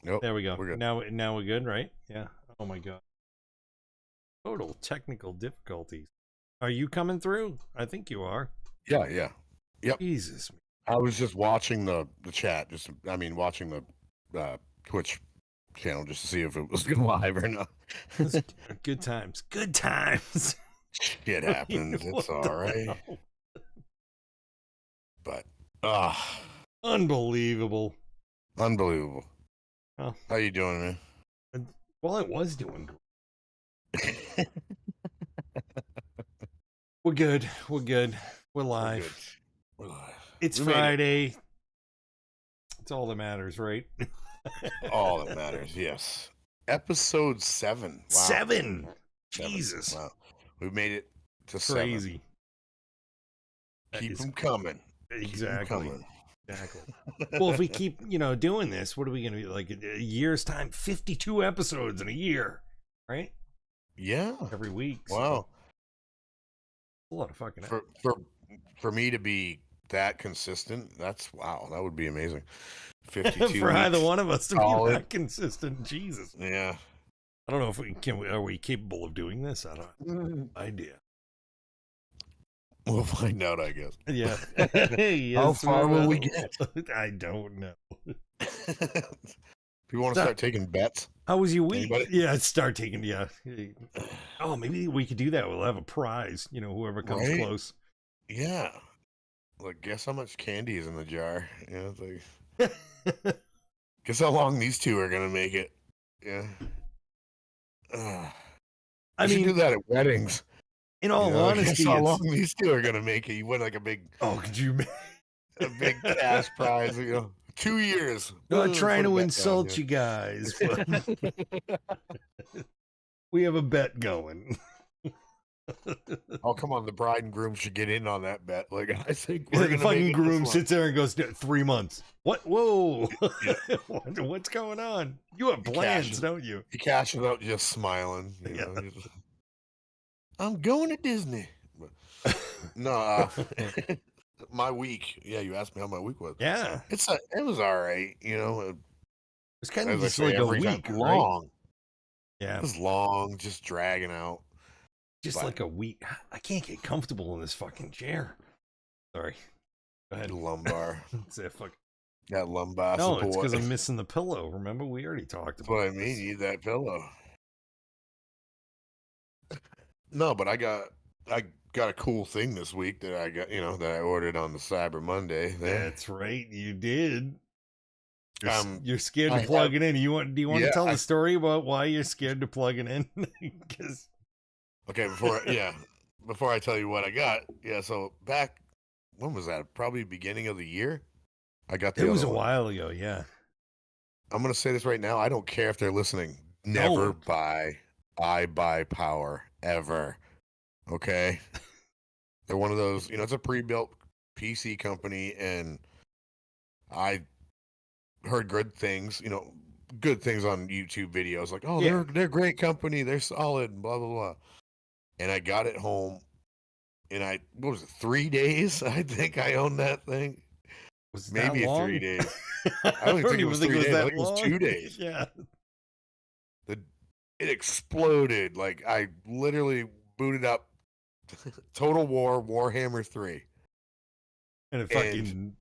Nope. There we go. We're good. Now we're good, right? Yeah. Oh my god. Total technical difficulties. Are you coming through? I think you are. Yeah, yeah. Yep. Jesus. I was just watching the chat. Watching the Twitch channel just to see if it was live or not. Good times. Good times. Shit happens. It's all right. Hell? But Unbelievable. unbelievable. Oh. How you doing, man? Well, I was doing great. We're good. We're good. We're live. We're live. It's We made it. Friday. It's all that matters, right? All that matters, yes. Episode 7. Wow. 7. Jesus. Wow. We made it to Crazy. 7. Keep them coming. Exactly. Keep 'em Exactly. Well, if we keep, doing this, what are we going to be like a year's time? 52 episodes in a year, right? Yeah. Every week. Wow. So a lot of fucking for me to be that consistent, wow, that would be amazing. 52 for either weeks, one of us to solid. be that consistent. Jesus. Yeah. I don't know if are we capable of doing this? I don't have idea. We'll find out, I guess. Yeah. How far will we get? I don't know. People want to start taking bets? How was your week? Anybody? Yeah, start taking, yeah. Oh, maybe we could do that. We'll have a prize, whoever comes Right? close. Yeah. Like, guess how much candy is in the jar? Yeah, it's like, guess how long these two are going to make it? Yeah. I mean, do that at weddings. In all honesty, guess how long these two are going to make it? You win like a big... Oh, could you... a big cash prize, 2 years. Not trying to insult you guys, but we have a bet going. Oh, come on. The bride and groom should get in on that bet. Like, I think we're going to fucking make groom sits there and goes, 3 months. What? Whoa. Yeah. What's going on? You have plans, don't you? He cashes out just smiling. I'm going to Disney. No, my week. Yeah, you asked me how my week was. Yeah. It was all right, It's kind of just like a week, long. Right? Yeah. It was long, just dragging out. Just like a week. I can't get comfortable in this fucking chair. Sorry. Go ahead. Lumbar. Fuck. That lumbar No, support. it's because I'm missing the pillow. Remember, we already talked about That's what I mean. You need that pillow. No, but I got a cool thing this week that I got, that I ordered on the Cyber Monday. That's right, you did. You're scared to plug it in. Do you want to tell the story about why you're scared to plug it in? Because okay, before I tell you what I got, so back, when was that? Probably beginning of the year. I got the. It was a while ago, yeah. I'm gonna say this right now. I don't care if they're listening. Never buy iBuy Power ever. Okay, they're one of those. It's a pre-built PC company, and I heard good things. Good things on YouTube videos. Like, oh, they're a great company. They're solid. Blah blah blah. And I got it home, and what was it? 3 days? I think I owned that thing. Was maybe that 3 days. I don't think it was 3 days. I think it was 2 days. Yeah. It exploded. Like, I literally booted up Total War Warhammer 3. And it fucking,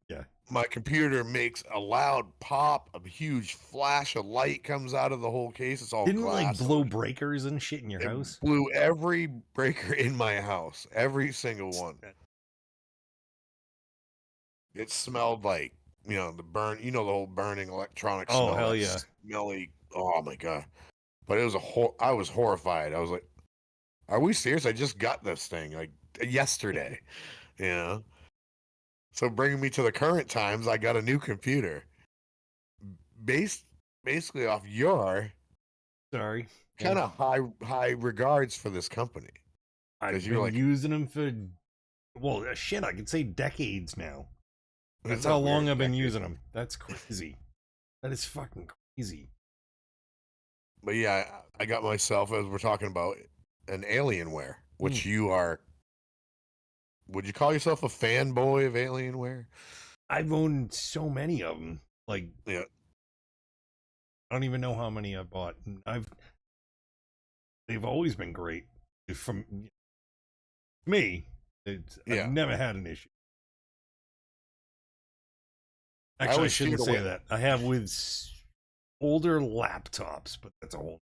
my computer makes a loud pop, a huge flash of light comes out of the whole case. It's all didn't glass. Like blow breakers and shit in your house? Blew every breaker in my house, every single one. It smelled like, the burn, the whole burning electronic smell. Oh, hell yeah. Smelly. Oh my God. But it was I was horrified. I was like, are we serious? I just got this thing like yesterday, So bringing me to the current times, I got a new computer basically off your kind of high regards for this company. I've been using them for, shit, I could say decades now. That's how long I've been using them. That's crazy. That is fucking crazy. But yeah, I got myself, as we're talking about, an Alienware, which you are. Would you call yourself a fanboy of Alienware? I've owned so many of them. Like, I don't even know how many I bought. They've always been great. From me, I've never had an issue. Actually, I shouldn't say that. I have with older laptops, but that's a whole.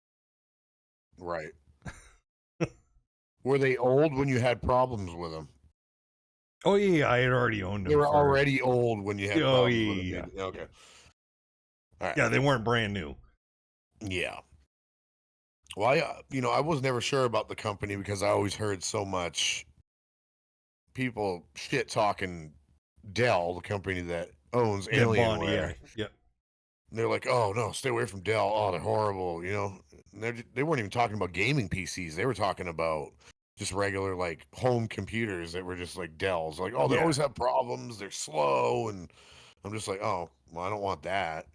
Right. Were they old when you had problems with them? Oh yeah, I had already owned them. They were already old when you had problems with them. Yeah. Okay. All right. Yeah, they weren't brand new. Yeah. Well, I was never sure about the company because I always heard so much people shit talking Dell, the company that owns Alienware. Yeah. And they're like, "Oh no, stay away from Dell. Oh, they're horrible." And they weren't even talking about gaming PCs. They were talking about just regular like home computers that were just like Dells. Like, oh, they always have problems. They're slow, and I'm just like, oh, well, I don't want that.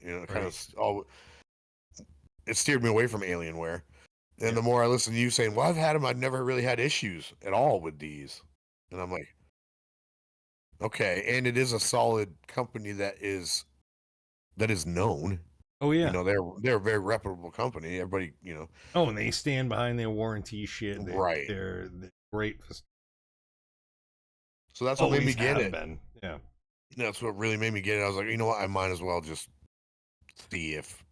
It steered me away from Alienware. And the more I listen to you saying, well, I've had them, I've never really had issues at all with these. And I'm like, okay. And it is a solid company that is known. Oh yeah. They're a very reputable company. Everybody, Oh, and they stand behind their warranty shit. Right. They're great. So that's what made me get it. Yeah. That's what really made me get it. I was like, you know what? I might as well just see if,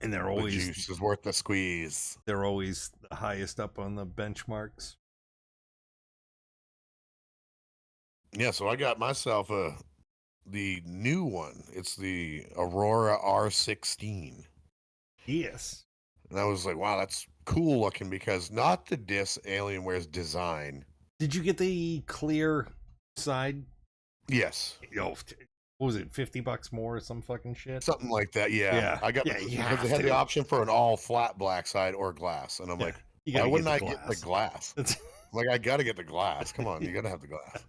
and they're always the juice is worth the squeeze. They're always the highest up on the benchmarks. Yeah, so I got myself the new one. It's the Aurora R16. Yes. And I was like, wow, that's cool looking because not to diss Alienware's design. Did you get the clear side? Yes. What was it, $50 more or some fucking shit? Something like that, yeah. I got because they had the option for an all flat black side or glass. And I'm like, why wouldn't I get the glass? Like, I gotta get the glass. Come on, you gotta have the glass.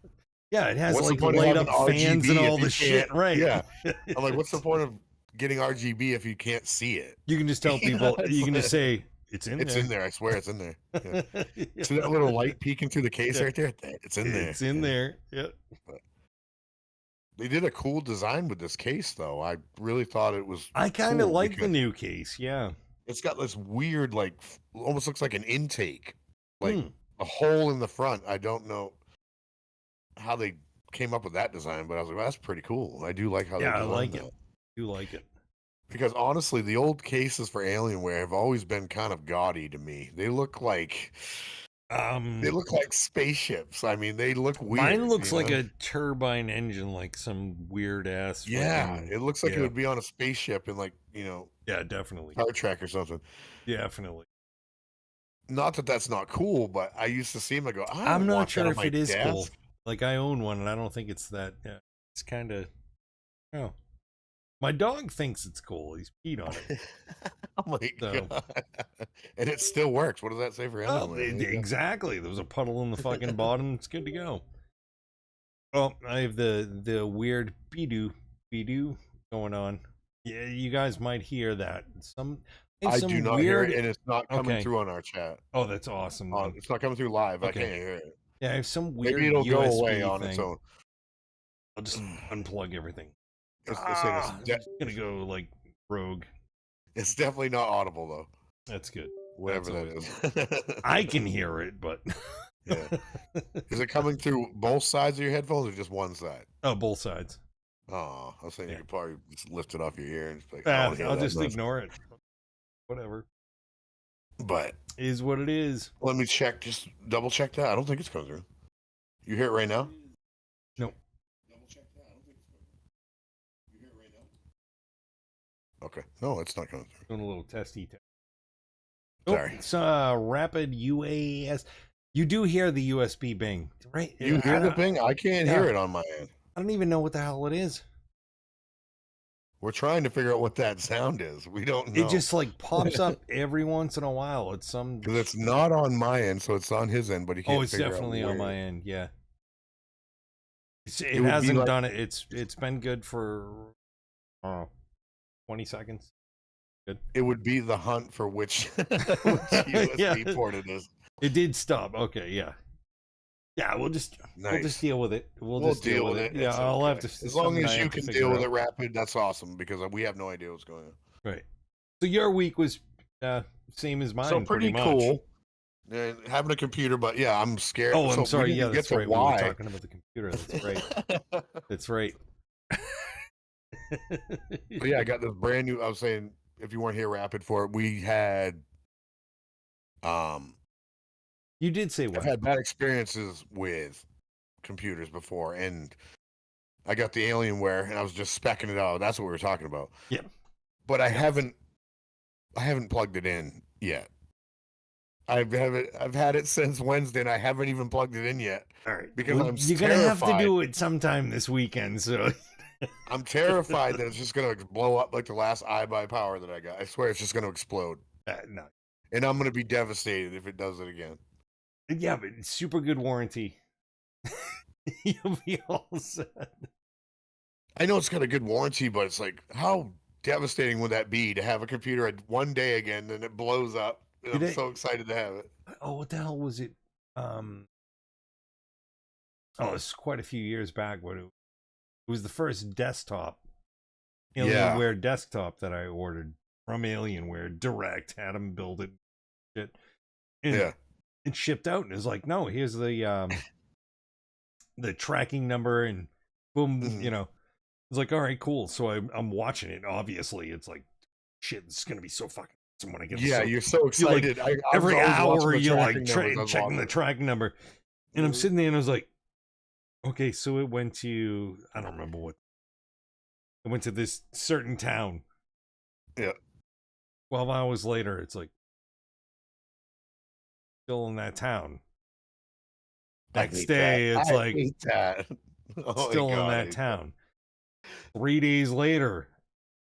Yeah, it has like light up fans and all the shit, right? Yeah. I'm like, what's the point of getting RGB if you can't see it? You can just tell people, you can just say, it's in there. It's in there, I swear it's in there. Yeah. See that little light peeking through the case right there? It's in there. It's in there, yeah. But they did a cool design with this case, though. I really thought it was I kind of like the new case, yeah. It's got this weird, like, almost looks like an intake. Like, a hole in the front. I don't know how they came up with that design, but I was like, well, that's pretty cool. I do like how they designed I like that. it. You like it. Because honestly, the old cases for Alienware have always been kind of gaudy to me. They look like spaceships. I mean, they look weird. Mine looks like a turbine engine, like some weird ass. Yeah, it looks like it would be on a spaceship in, like, yeah, definitely Star Trek or something. Definitely. Not that that's not cool, but I used to see them. I go, I'm not sure if it is cool. Like, I own one, and I don't think it's that. Yeah, it's kind of. Oh, my dog thinks it's cool. He's peed on it. Oh my god! And it still works. What does that say for Alienware? Exactly. There was a puddle in the fucking bottom. It's good to go. Oh, I have the weird be-doo going on. Yeah, you guys might hear that. I do not hear it, and it's not coming through on our chat. Oh, that's awesome. It's not coming through live. I can't hear it. Yeah, I have some weird Maybe it'll USB go away on thing. its own. I'll just unplug everything. It's gonna go like rogue. It's definitely not audible though. That's good. Whatever that is. I can hear it, but yeah. Is it coming through both sides of your headphones or just one side? Oh, both sides. Oh, I was saying you could probably just lift it off your ear and just like, I'll just ignore it. Whatever. But it is what it is. Let me check. Just double check that. I don't think it's coming through. You hear it right now? Nope. Double check that. I don't think it's coming through. You hear it right now? Okay. No, it's not coming through. Doing a little testy test. Sorry. It's rapid UAS. You do hear the USB bing, right? You hear the bing? I can't hear it on my end. I don't even know what the hell it is. We're trying to figure out what that sound is. We don't know. It just like pops up every once in a while. It's because it's not on my end, so it's on his end, but he can't. Oh, it's definitely on my end. Yeah. It hasn't done it. It's been good for 20 seconds. Good. It would be the hunt for which USB port it is. It did stop. Okay, yeah. Yeah, we'll just deal with it. We'll just deal with it. Yeah, I'll have to. As long as you can deal with it rapid, that's awesome because we have no idea what's going on. Right. So your week was same as mine, So pretty much. cool. And having a computer, but yeah, I'm scared. Oh, I'm sorry. Yeah, that's right. We were why. talking about the computer. That's right. That's right. But yeah, I got this brand new. I was saying, if you weren't here, rapid for it, we had. You did say what? I've had bad experiences with computers before, and I got the Alienware, and I was just specking it out. That's what we were talking about. Yeah. But I haven't plugged it in yet. I've had it since Wednesday, and I haven't even plugged it in yet. All right, because I'm you're gonna have to do it sometime this weekend. So I'm terrified that it's just gonna blow up like the last iBuyPower that I got. I swear it's just gonna explode. No. And I'm gonna be devastated if it does it again. Yeah, but it's super good warranty. You'll be all set. I know it's got a good warranty, but it's like, how devastating would that be to have a computer one day again and it blows up? I'm so excited to have it. Oh, what the hell was it? It's quite a few years back, but it was the first desktop, Alienware desktop that I ordered from Alienware direct. Had them build it, shit. And it shipped out, and it was like, no, here's the tracking number, and boom, it's like, all right, cool. So I'm watching it. Obviously, it's like, shit, this is gonna be so fucking awesome when I get. You're so excited. Like, every hour you're like checking the tracking number, and I'm sitting there, and I was like, okay, so it went to, I don't remember what. It went to this certain town. Yeah. 12 hours later, it's like still in that town. Next day, it's like still in that town. 3 days later,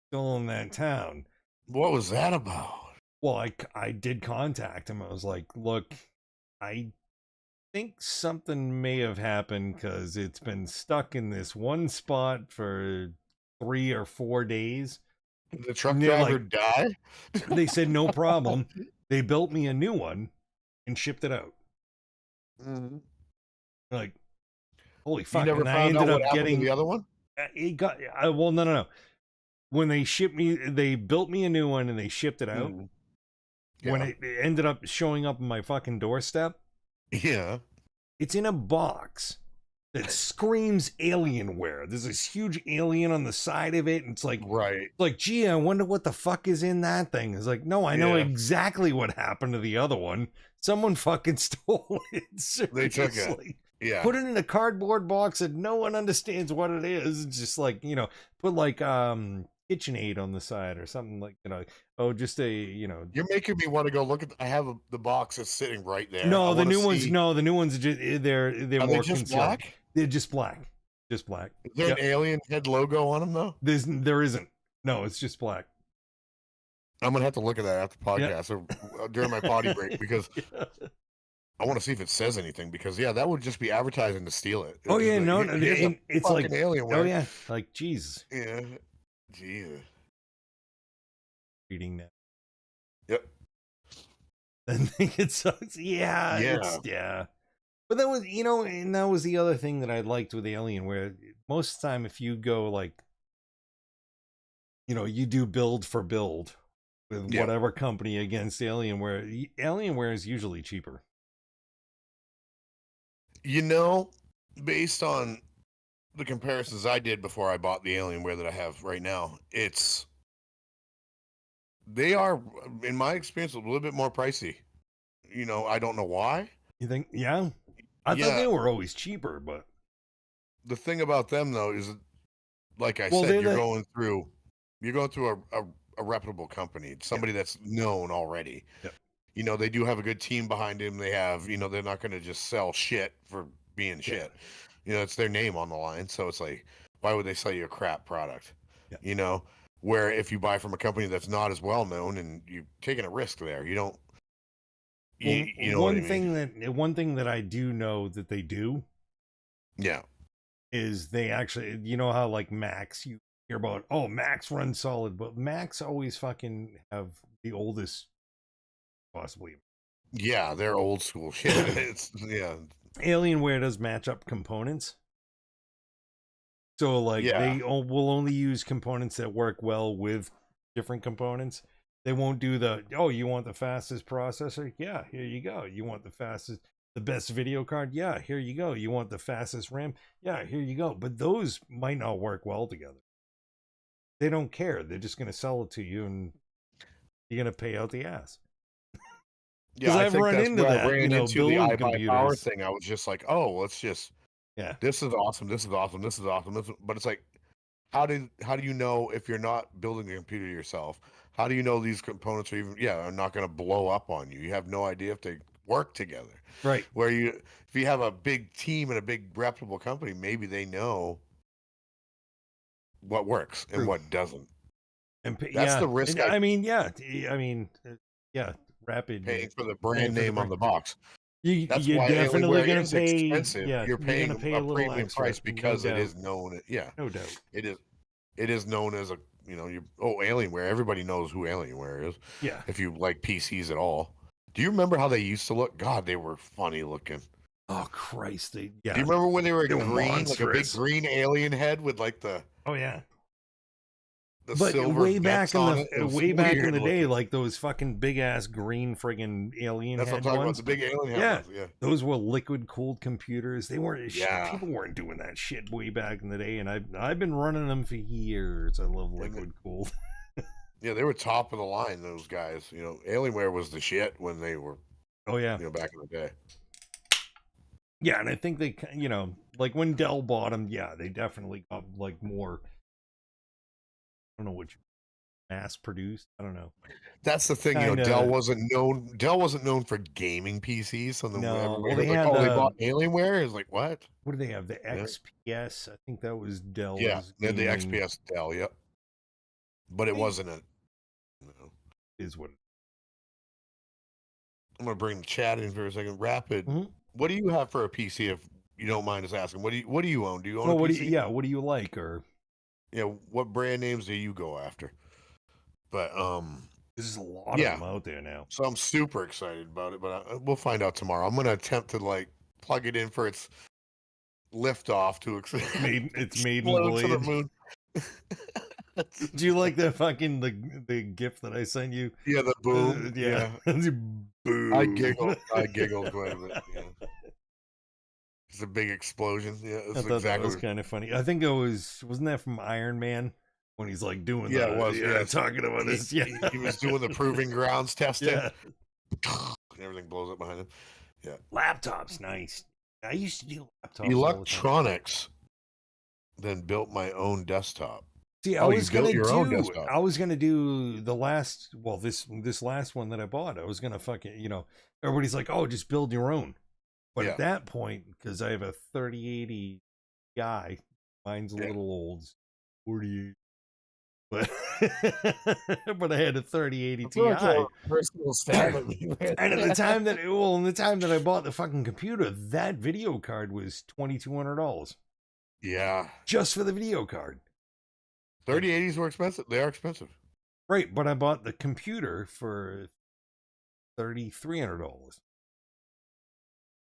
still in that town. What was that about? Well, I did contact him. I was like, look, I think something may have happened because it's been stuck in this one spot for 3 or 4 days. Did the truck driver die? They said no problem. They built me a new one and shipped it out. Mm-hmm. Like, holy fuck! You never and found I ended out up getting the other one. It got well, no. When they shipped me, they built me a new one and they shipped it out. Yeah. When it ended up showing up on my fucking doorstep, it's in a box that screams Alienware. There's this huge alien on the side of it, and it's like, gee, I wonder what the fuck is in that thing. It's like, no, I know exactly what happened to the other one. Someone fucking stole it. Seriously. They took it. Yeah. Put it in a cardboard box that no one understands what it is. It's just like, put like KitchenAid on the side or something like, just a, You're making me want to go look at. I have the box that's sitting right there. No, the new ones. No, the new ones. They're Are more they just black. They're just black. Just black. Is there an alien head logo on them though? There isn't. No, it's just black. I'm gonna have to look at that after the podcast or during my potty break because I want to see if it says anything. Because that would just be advertising to steal it. Oh yeah, no, it's like Alienware. Oh yeah, like Jesus. Yeah, Jesus. Reading that. Yep. I think it sucks. Yeah. But that was, and that was the other thing that I liked with Alien, where most of the time, if you go like, you do build for build with whatever company against Alienware is usually cheaper. Based on the comparisons I did before I bought the Alienware that I have right now, they are, in my experience, a little bit more pricey. I don't know why. You think? Yeah. I thought they were always cheaper, but the thing about them though is, like I said, you're going through a reputable company, somebody that's known already. Yeah. They do have a good team behind them. They have, they're not going to just sell shit for being shit. It's their name on the line. So it's like, why would they sell you a crap product? Yeah. Where if you buy from a company that's not as well known and you're taking a risk there, you don't. One thing that I do know that they do, is they actually, how like Macs, you hear about, Macs run solid, but Macs always fucking have the oldest, possibly. Yeah, they're old school shit. Alienware does match up components, so like they will only use components that work well with different components. They won't do the, oh, you want the fastest processor? Yeah, here you go. You want the best video card? Yeah, here you go. You want the fastest RAM? Yeah, here you go. But those might not work well together. They don't care. They're just going to sell it to you, and you're going to pay out the ass. Yeah, I think that's where I ran into the building iBuyPower thing. I was just like, oh, let's just, yeah, this is awesome, this is awesome, this is awesome. But it's like, how do you know if you're not building a computer yourself? How do you know these components are not going to blow up on you? You have no idea if they work together. Right. Where if you have a big team and a big reputable company, maybe they know what works and what doesn't. And that's the risk. I mean, Rapid paying for the brand name on the box. You're definitely going to pay expensive. Yeah, you're paying a premium extra, price because it is known. Yeah, no doubt. It is known as a Alienware. Everybody knows who Alienware is. Yeah. If you like PCs at all, do you remember how they used to look? God, they were funny looking. Oh Christ! Do you remember when they were green, monstrous. like a big green alien head with like the? Oh yeah. But way back in the day, like those fucking big ass green friggin' alien That's head what I'm talking ones. about, the big alien head ones. Yeah, those were liquid cooled computers. They weren't. People weren't doing that shit way back in the day, and I've been running them for years. I love liquid cooled. Yeah, they were top of the line. Those guys, Alienware was the shit when they were. Oh yeah, back in the day. Yeah, and I think they, like when Dell bought them, they definitely got like more. I don't know what mass produced. I don't know. That's the thing, Dell wasn't known for gaming PCs. So they bought Alienware. Is like, what? What do they have? The XPS. I think that was Dell. Yeah, they had the XPS Dell. Yep. But it wasn't a. No. Is what. I'm gonna bring the chat in for a second. Rapid. Mm-hmm. What do you have for a PC? If you don't mind us asking, what do you own? Do you own a PC? What do you like? Or what brand names do you go after? But there's a lot of them out there now. So I'm super excited about it, but we'll find out tomorrow. I'm gonna attempt to plug it in for its liftoff to its maiden voyage to the moon. Do you like the fucking the gift that I sent you? Yeah, the boom. Yeah. Boom. I giggled quite a bit. Yeah. It's a big explosion. Yeah, I thought that was kind of funny. I think wasn't that from Iron Man when he's like doing it was. Yeah, talking about this. Yeah, he was doing the proving grounds testing. Yeah. Everything blows up behind him. Yeah, laptops, nice. I used to do laptops. Electronics. Then built my own desktop. See, I was gonna do the last. Well, this last one that I bought, I was gonna fucking everybody's like, oh, just build your own. But at that point, because I have a 3080 Ti, mine's a little old, 48. But but I had a 3080 Ti. Personal stab at me. And in the time that I bought the fucking computer, that video card was $2,200. Yeah, just for the video card. 3080s were expensive. They are expensive. Right, but I bought the computer for $3,300.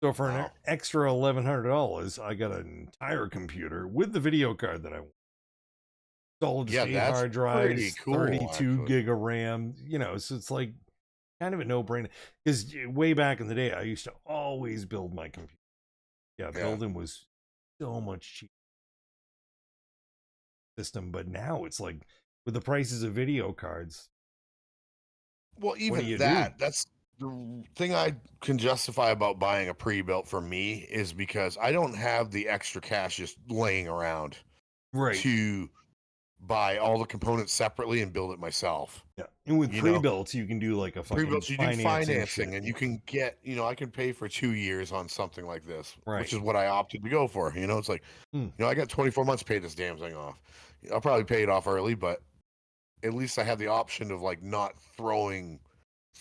So for an extra $1,100, I got an entire computer with the video card that I want. Solid state hard drives, cool, 32 gig of RAM. So it's like kind of a no-brainer. Because way back in the day, I used to always build my computer. Yeah, building was so much cheaper. System, but now it's like with the prices of video cards. Well, even that's the thing I can justify about buying a pre-built for me is because I don't have the extra cash just laying around to buy all the components separately and build it myself. Yeah, and with pre-builts, you can do like a fucking pre-builts. You do financing, and you can get I can pay for 2 years on something like this, which is what I opted to go for. It's like I got 24 months to pay this damn thing off. I'll probably pay it off early, but at least I have the option of not throwing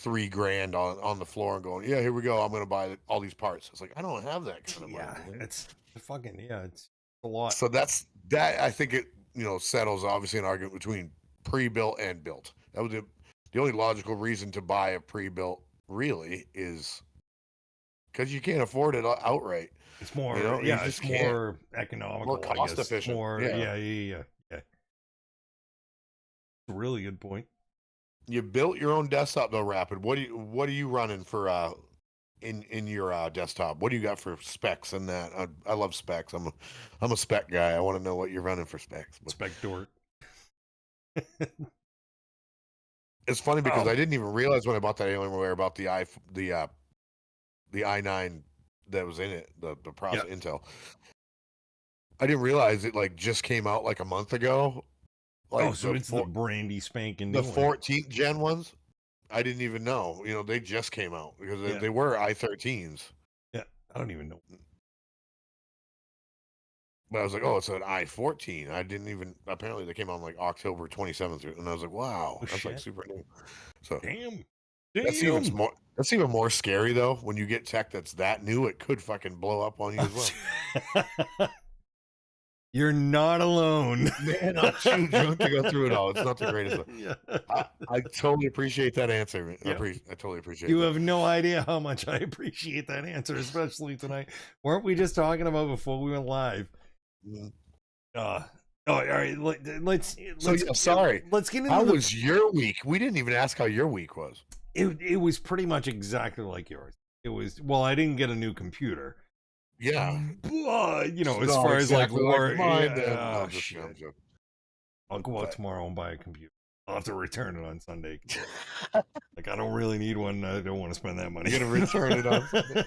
$3,000 on the floor and going, yeah, here we go. I'm going to buy all these parts. It's like, I don't have that kind of money. Yeah, it's fucking, it's a lot. So that I think it, settles obviously an argument between pre-built and built. That was the only logical reason to buy a pre-built really is because you can't afford it outright. It's more, it's more economical, more cost efficient. More, yeah. It's a really good point. You built your own desktop though, Rapid. What are you running for in your desktop? What do you got for specs in that? I love specs. I'm a spec guy. I want to know what you're running for specs. Spec dork. It's funny because I didn't even realize when I bought that Alienware about the i9 that was in it, the process Intel. I didn't realize it like just came out like a month ago. Like so it's the brandy spanking the 14th gen ones. I didn't even know. You know, they just came out because they were i13s. Yeah, I don't even know. But I was like, oh, it's an i14. I didn't even. Apparently, they came out on like October 27th, and I was like, wow, that's like super new. So damn. That's even more scary though. When you get tech that's that new, it could fucking blow up on you as well. You're not alone. Man, I'm too drunk to go through it all. It's not the greatest. I totally appreciate that answer. I totally appreciate it. You have no idea how much I appreciate that answer, especially tonight. Weren't we just talking about before we went live? All right. Let's sorry. Let's get into how was your week? We didn't even ask how your week was. It was pretty much exactly like yours. It was, well, I didn't get a new computer. Yeah. You know, as far as like work. I'll go out tomorrow and buy a computer. I'll have to return it on Sunday. Like, I don't really need one. I don't want to spend that money. You're going to return it on Sunday?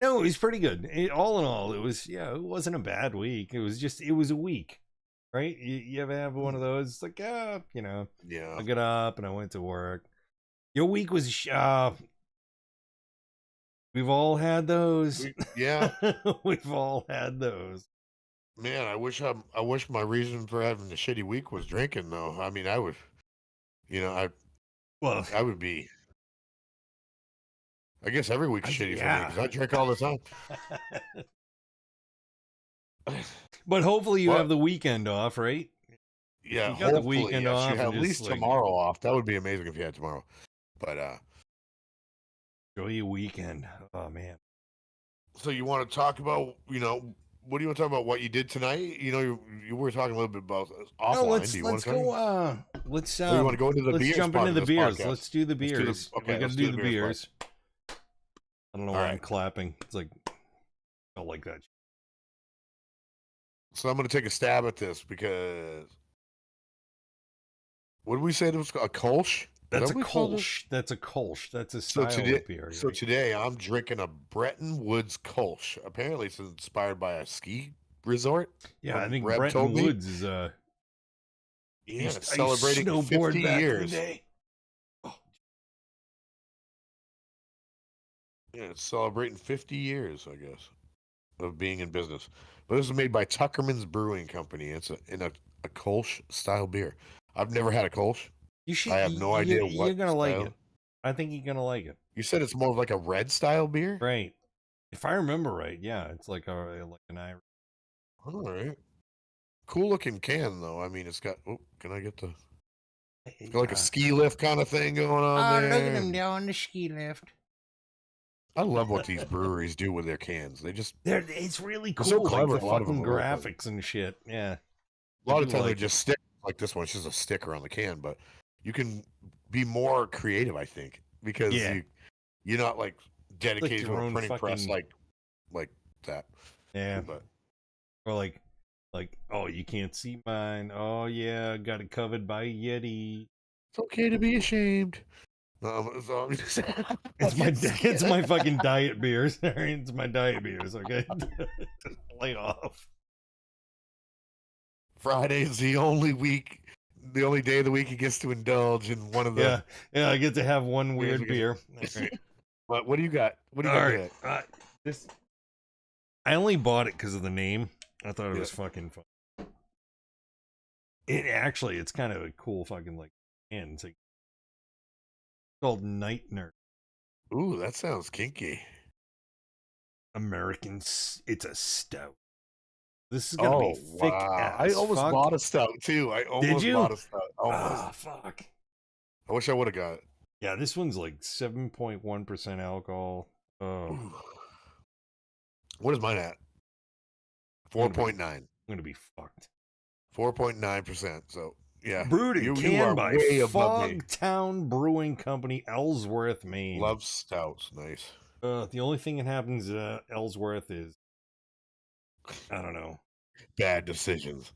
No, it was pretty good. All in all, it wasn't a bad week. It was a week. Right? You ever have one of those? It's like, you know, I got up and I went to work. Your week was, we've all had those. We've all had those. Man, I wish my reason for having a shitty week was drinking, though. I mean, I would, I would be. I guess every week's shitty for me because I drink all the time. But hopefully you have the weekend off, right? Yeah, you got the weekend off. You have at least tomorrow off. That would be amazing if you had tomorrow. But enjoy your weekend. Oh man. So you want to talk about, what do you want to talk about? What you did tonight? You were talking a little bit about offline. No, let's go. Let's. You want to go into the beers? Let's jump into the beers. Podcast? Let's do the beers. Okay, we got to do the beers. I don't know why I'm clapping. It's like, I don't like that. So I'm going to take a stab at this because what did we say? It was a Kolsch. That's a Kolsch. That's a Kolsch. That's a style of beer. So today I'm drinking a Bretton Woods Kolsch. Apparently it's inspired by a ski resort. Yeah, I think Bretton Woods is it's celebrating 50 years. Oh. Yeah, it's celebrating 50 years, I guess, of being in business. But this is made by Tuckerman's Brewing Company. It's a Kolsch style beer. I've never had a Kolsch. You should. I have no idea what you're gonna like it. I think you're gonna like it. You said it's more of like a red style beer, right? If I remember right, yeah, it's like an Irish. All right, cool looking can though. I mean, it's got. Oh, can I get the? It's got like a ski lift kind of thing going on there. Look at him down the ski lift. I love what these breweries do with their cans. It's really cool. So clever. Like the fucking graphics and shit. Yeah. A lot of times they just stick like this one. It's just a sticker on the can, but you can be more creative, I think, because you're not like dedicated to a printing press like that. Yeah. But or like, oh, you can't see mine. Oh yeah, got it covered by Yeti. It's okay to be ashamed. It's my fucking diet beers. It's my diet beers. Okay, lay off. Friday is the only day of the week he gets to indulge in one of the. Yeah. I get to have one weird beer. Right. But what do you got? What do you got? Right. This. I only bought it because of the name. I thought it was fucking fun. It's kind of a cool fucking like can. It's called Night Nurse. Ooh, that sounds kinky. Americans, it's a stout. This is gonna be thick as I almost bought a stout too. Did you? Bought a stout. Ah, fuck. I wish I would have got it. Yeah, this one's like 7.1% alcohol. Oh. What is mine at? 4.9. I'm gonna be fucked. 4.9%. So Yeah. Brewed and you canned are by way above me. Fogtown Brewing Company, Ellsworth, Maine. Love stouts. Nice. The only thing that happens at Ellsworth is, I don't know. Bad decisions.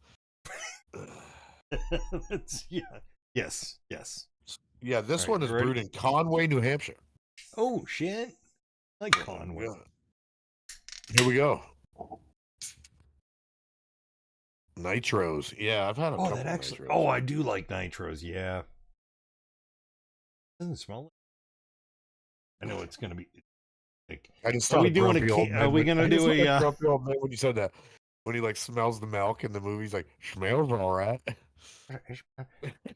Yeah. Yes. Yeah, this one is brewed in Conway, New Hampshire. Oh, shit. I like Conway. Yeah. Here we go. Nitros. Yeah, I've had a couple nitros. Oh, I do like nitros. Yeah. Doesn't smell like. I know it's gonna be. Like, I just are thought we doing Are we gonna do a? Grumpy old man when you said that, when he like smells the milk in the movie, he's like, "Smells all right."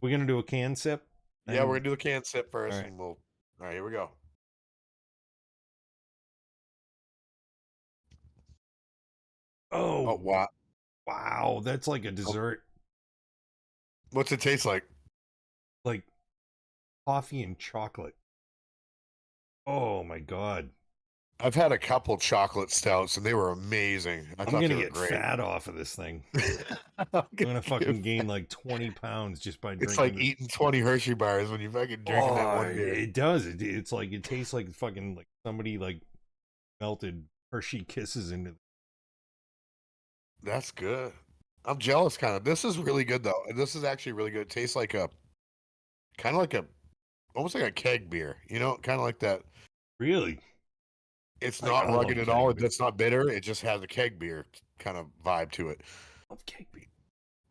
We're gonna do a can sip. Yeah, we're gonna do a can sip first, right. and we'll. All right, here we go. Oh wow! Wow, that's like a dessert. What's it taste like? Like coffee and chocolate. Oh my god! I've had a couple chocolate stouts and they were amazing. I'm gonna get fat off of this thing. I'm gonna fucking gain like 20 pounds just by drinking. It's like eating 20 Hershey bars when you fucking drinking that one beer. It does. It's like it tastes like fucking like somebody like melted Hershey Kisses into. That's good. I'm jealous, kind of. This is really good though. This is actually really good. It tastes like a kind of like a almost like a keg beer. You know, kind of like that. Really? It's not rugged at all. It's not bitter. It just has a keg beer kind of vibe to it. Love keg beer.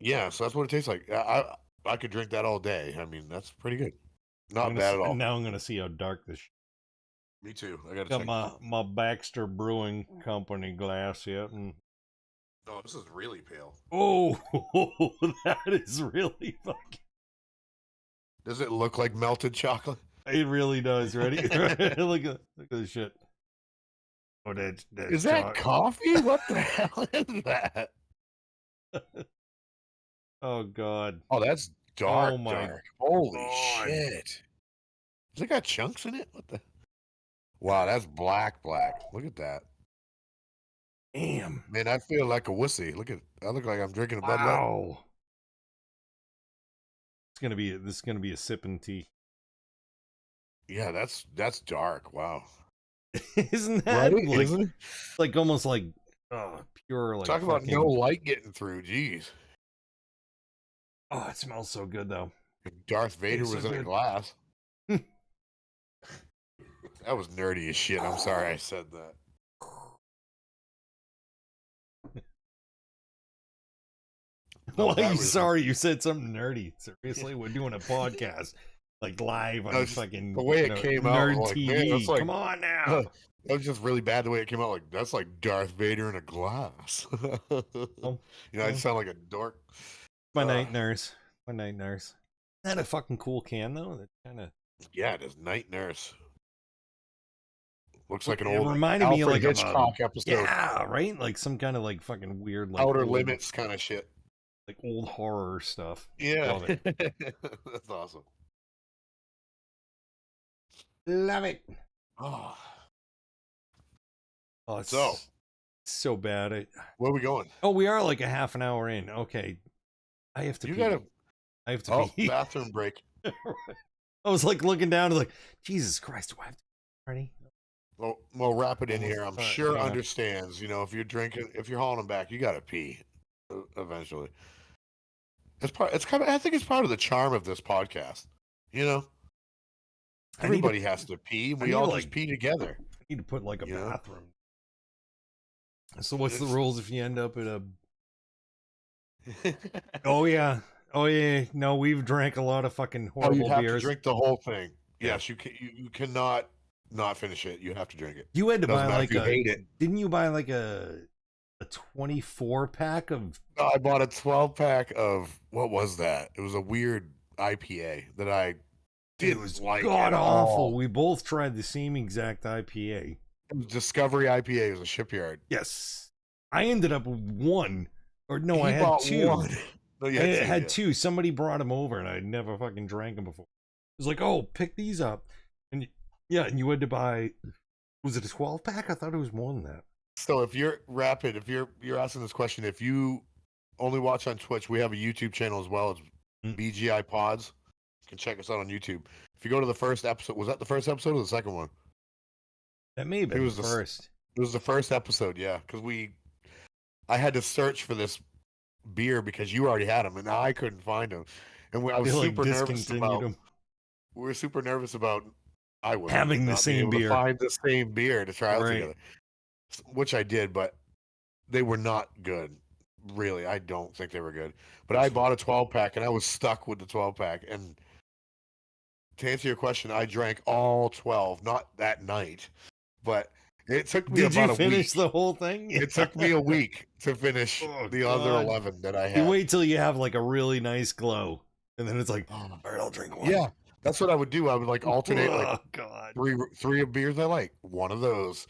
Yeah, so that's what it tastes like. I could drink that all day. I mean, that's pretty good. Not bad at all. Now I'm gonna see how dark this. Me too. I gotta got my Baxter Brewing Company glass yet, and oh, this is really pale. Oh, that is really fucking. Does it look like melted chocolate? It really does. Ready? look at this shit. Oh, is that coffee? What the hell is that? Oh god. Oh, that's dark. Oh my dark. Holy god. Shit! Has it got chunks in it? What the? Wow, that's black. Look at that. Damn. Man, I feel like a wussy. I look like I'm drinking a Bud Light. Wow. This is gonna be a sipping tea. Yeah, that's dark. Wow. Isn't that right? Like, isn't it? Like almost like pure like talk about no light getting through. Jeez. Oh, it smells so good though. If Darth Vader was in a glass. That was nerdy as shit. I'm sorry I said that. Why are you sorry you said something nerdy? Seriously, we're doing a podcast like live on fucking the way it came Nerd out. TV. Man, like, come on now. That was just really bad the way it came out. Like that's like Darth Vader in a glass. I sound like a dork. My night nurse. Isn't that a fucking cool can though? That kind of. Yeah, it is. Night Nurse. Looks like an old reminded me of like Hitchcock episode. Yeah, right? Like some kind of like fucking weird like Outer Limits kind of shit. Like old horror stuff. Yeah. Love it. That's awesome. Love it. Oh, it's so bad. Where are we going? Oh, we are like a half an hour in. Okay. I have to pee. I have to pee. Bathroom break. I was like looking down and like, Jesus Christ, do I have to pee already? Well, we'll wrap it in here. I'm sure understands. You know, if you're hauling them back, you got to pee eventually. It's kind of. I think it's part of the charm of this podcast. You know, everybody has to pee. We all just pee together. I need to put like a bathroom. So what's the rules if you end up at a? Oh yeah. No, we've drank a lot of fucking horrible you have beers. To drink the whole thing. Yes, you cannot not finish it. You have to drink it. You had to buy like you hate it. Didn't you buy like a 24 pack of? No, I bought a 12 pack of what was that? It was a weird IPA that I didn't It was like. God awful. We both tried the same exact IPA. It was Discovery IPA. It was a Shipyard. Yes, I ended up with one. Or no, I had two. One. No, I had two. Somebody brought them over, and I'd never fucking drank them before. It was like, oh, pick these up, and and you had to buy. Was it a 12 pack? I thought it was more than that. So if you're rapid, if you're asking this question, if you only watch on Twitch, we have a YouTube channel as well. It's BGI Pods. You can check us out on YouTube. If you go to the first episode, was that the first episode or the second one? That may have been the first. It was the first episode, yeah. Because I had to search for this beer because you already had them, and I couldn't find them. And I was super nervous about. Them. We were super nervous about. I was having the same beer. To find the same beer to try out together, which I did, but they were not good. Really, I don't think they were good. But I bought a 12-pack, and I was stuck with the 12-pack. And to answer your question, I drank all 12, not that night, but it took me about a week. Did you finish the whole thing? It took me a week to finish the other 11 that I had. You wait till you have like a really nice glow, and then it's like, all right, I'll drink one. Yeah, that's what I would do. I would like alternate three beers I like. One of those.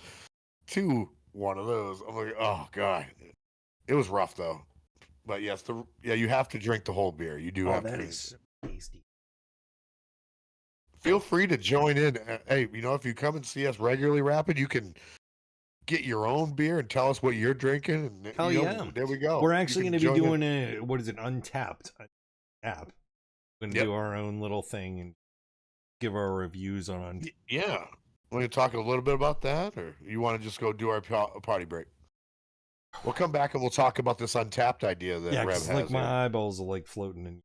Two, one of those. I'm like, oh God. It was rough though. But yes, you have to drink the whole beer. You do have to. That is tasty. Feel free to join in. Hey, if you come and see us regularly, Rapid, you can get your own beer and tell us what you're drinking. And, Hell yeah. There we go. We're actually going to be doing Untapped app. We're going to do our own little thing and give our reviews on. Yeah. Want to talk a little bit about that, or you want to just go do our party break? We'll come back and we'll talk about this Untapped idea that Rev has. Like my eyeballs are like floating in.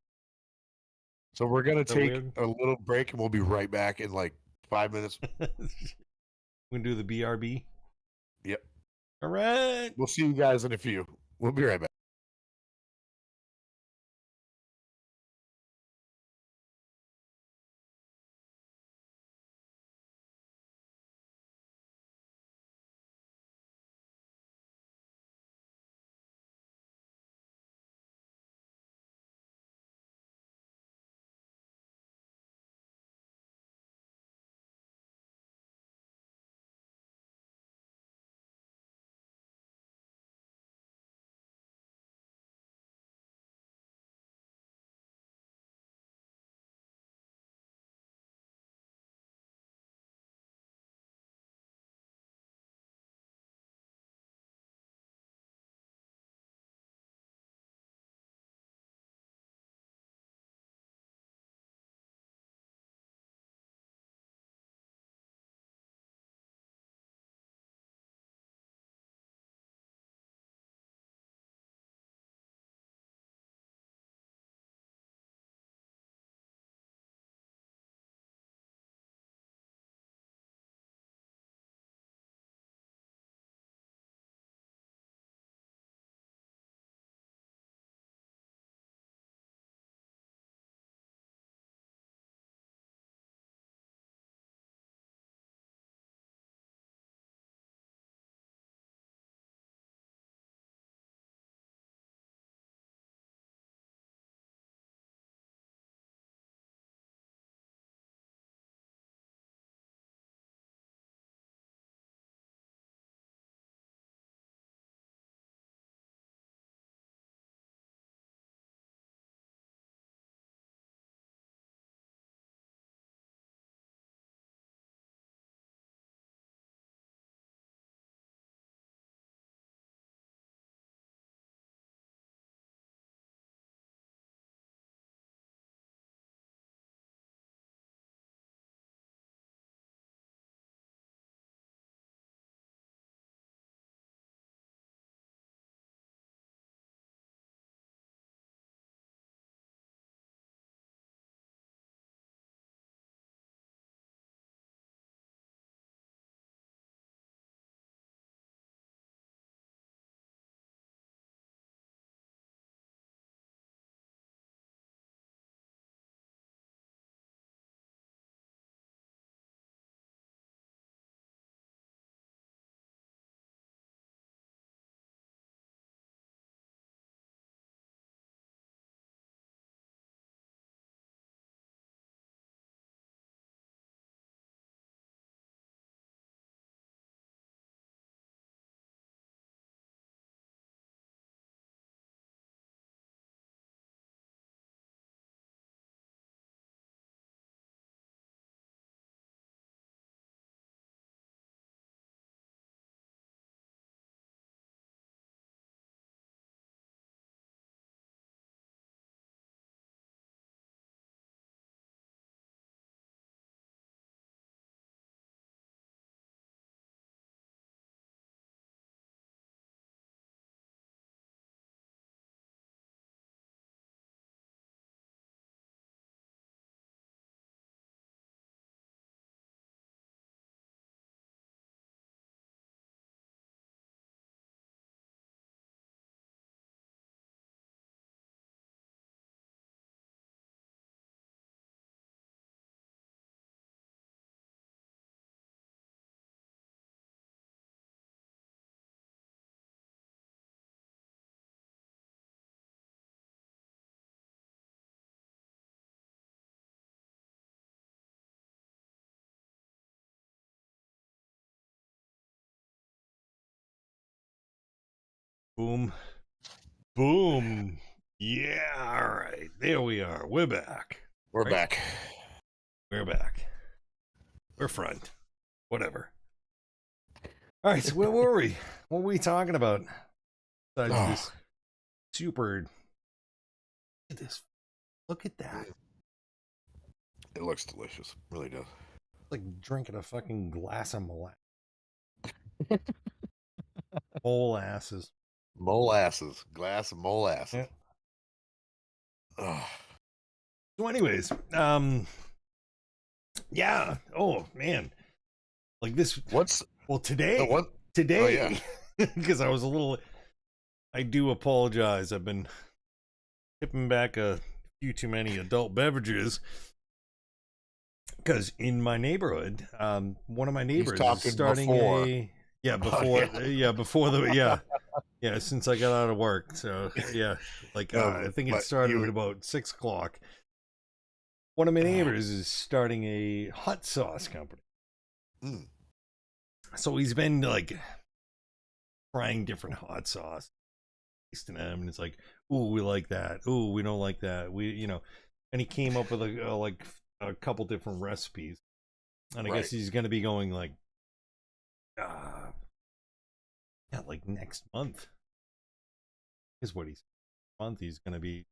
So we're going to take a little break and we'll be right back in like 5 minutes. We're going to do the BRB? Yep. All right. We'll see you guys in a few. We'll be right back. Boom. Boom. Yeah, all right. There we are. We're back. We're back. We're back. We're front. Whatever. All right, so where were we? What were we talking about? Besides this super... Look at this. Look at that. It looks delicious. It really does. It's like drinking a fucking glass of molasses. Molasses. Molasses. Glass of molasses. Yeah. So anyways, yeah. Oh man. Like this today. What? Today. Because I was a little, I do apologize. I've been tipping back a few too many adult beverages. Because in my neighborhood, one of my neighbors is starting since I got out of work. So yeah, like I think it started at about 6 o'clock. One of my neighbors is starting a hot sauce company. So he's been like trying different hot sauce, tasting them, and it's like, ooh, we like that. Ooh, we don't like that. And he came up with a couple different recipes, and I guess he's going to be going like next month is what he's going to be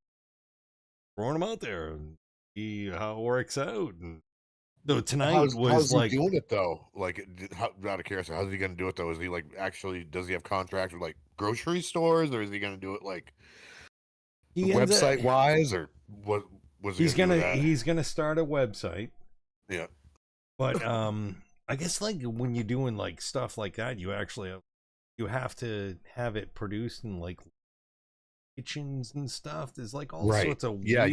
throwing them out there and see how it works out. And so tonight how's he doing it though? Like, out of curiosity, how's he going to do it though? Is he like does he have contracts with like grocery stores, or is he going to do it like website wise, or what? He's gonna start a website. Yeah. But I guess like when you're doing like stuff like that, you have to have it produced in like kitchens and stuff. There's like all sorts of weird.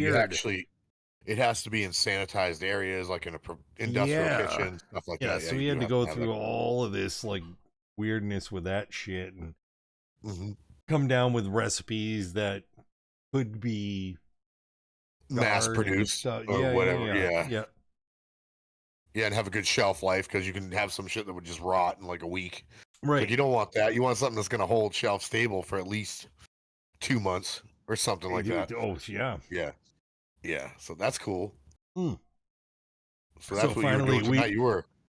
It has to be in sanitized areas, like in a industrial kitchen, stuff like that. Yeah, so we had to go through all of this like weirdness with that shit and come down with recipes that could be mass produced or whatever. Yeah, and have a good shelf life, because you can have some shit that would just rot in like a week. Right. Like, you don't want that. You want something that's going to hold shelf stable for at least 2 months or something like that. Oh yeah. So that's cool. So that's what finally you were doing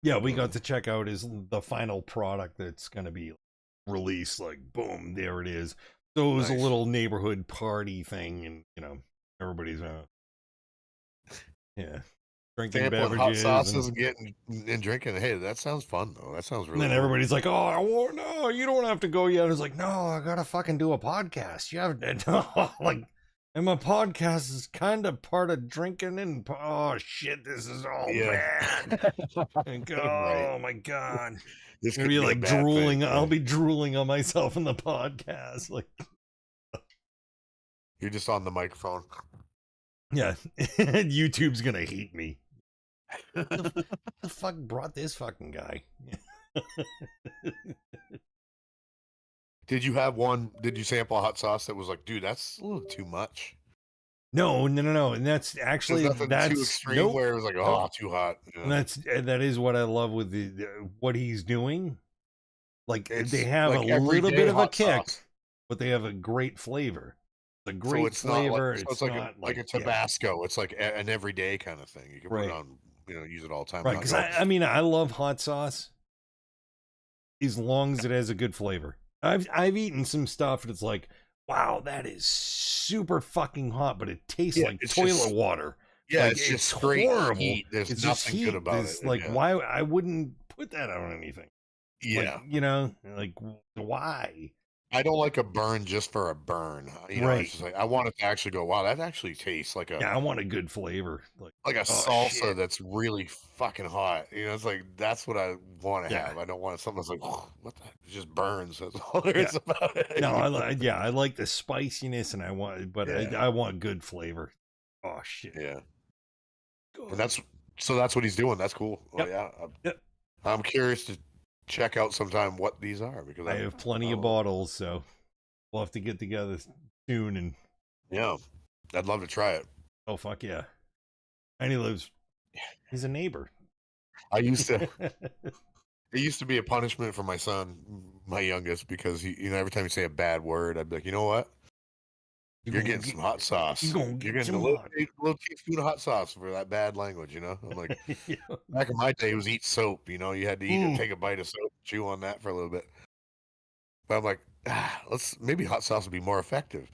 tonight. We got to check out the final product that's going to be released. Like, boom, there it is. So it was a little neighborhood party thing, and everybody's drinking sampling beverages, hot sauces, and getting and drinking. Hey, that sounds fun though. That sounds really. And then everybody's like, "Oh, no, you don't have to go yet." I was like, "No, I gotta fucking do a podcast. You have to like." And my podcast is kind of part of drinking, and oh shit, this is all bad. Like, oh my god, this could be like drooling. I'll be drooling on myself in the podcast. Like, you're just on the microphone. Yeah, YouTube's gonna hate me. The fuck brought this fucking guy? Did you sample a hot sauce that was like, dude, that's a little too much? No, and that's actually too extreme where it was like, too hot. And that is what I love with what he's doing. Like, they have like a little bit of a kick, but they have a great flavor. A great flavor. It's like a Tabasco. It's like an everyday kind of thing. You can put it on, use it all the time. Right, because I love hot sauce as long as it has a good flavor. I've eaten some stuff that's like, wow, that is super fucking hot, but it tastes like toilet water. Yeah, like, it's just straight horrible. Heat. There's nothing good about it. Like, why I wouldn't put that on anything. Yeah, like why? I don't like a burn just for a burn. It's just like, I want it to actually go, wow, that actually tastes like I want a good flavor. Like a salsa that's really fucking hot. It's like, that's what I want to have. I don't want something that's like, what the heck? It just burns. That's all there is about it. No, I like the spiciness, and I want good flavor. Oh shit. Yeah. And that's what he's doing. That's cool. Yep. Oh yeah. I'm curious to check out sometime what these are, because I have plenty of bottles, so we'll have to get together soon. And I'd love to try it. Oh fuck yeah. And he's a neighbor. It used to be a punishment for my son my youngest, because he, every time you say a bad word, I'd be like, you know what? You're getting some hot sauce. You're getting a little teaspoon of hot sauce for that bad language, I'm like, Yeah. back in my day, it was eat soap. You had to take a bite of soap, chew on that for a little bit. But I'm like, maybe hot sauce would be more effective.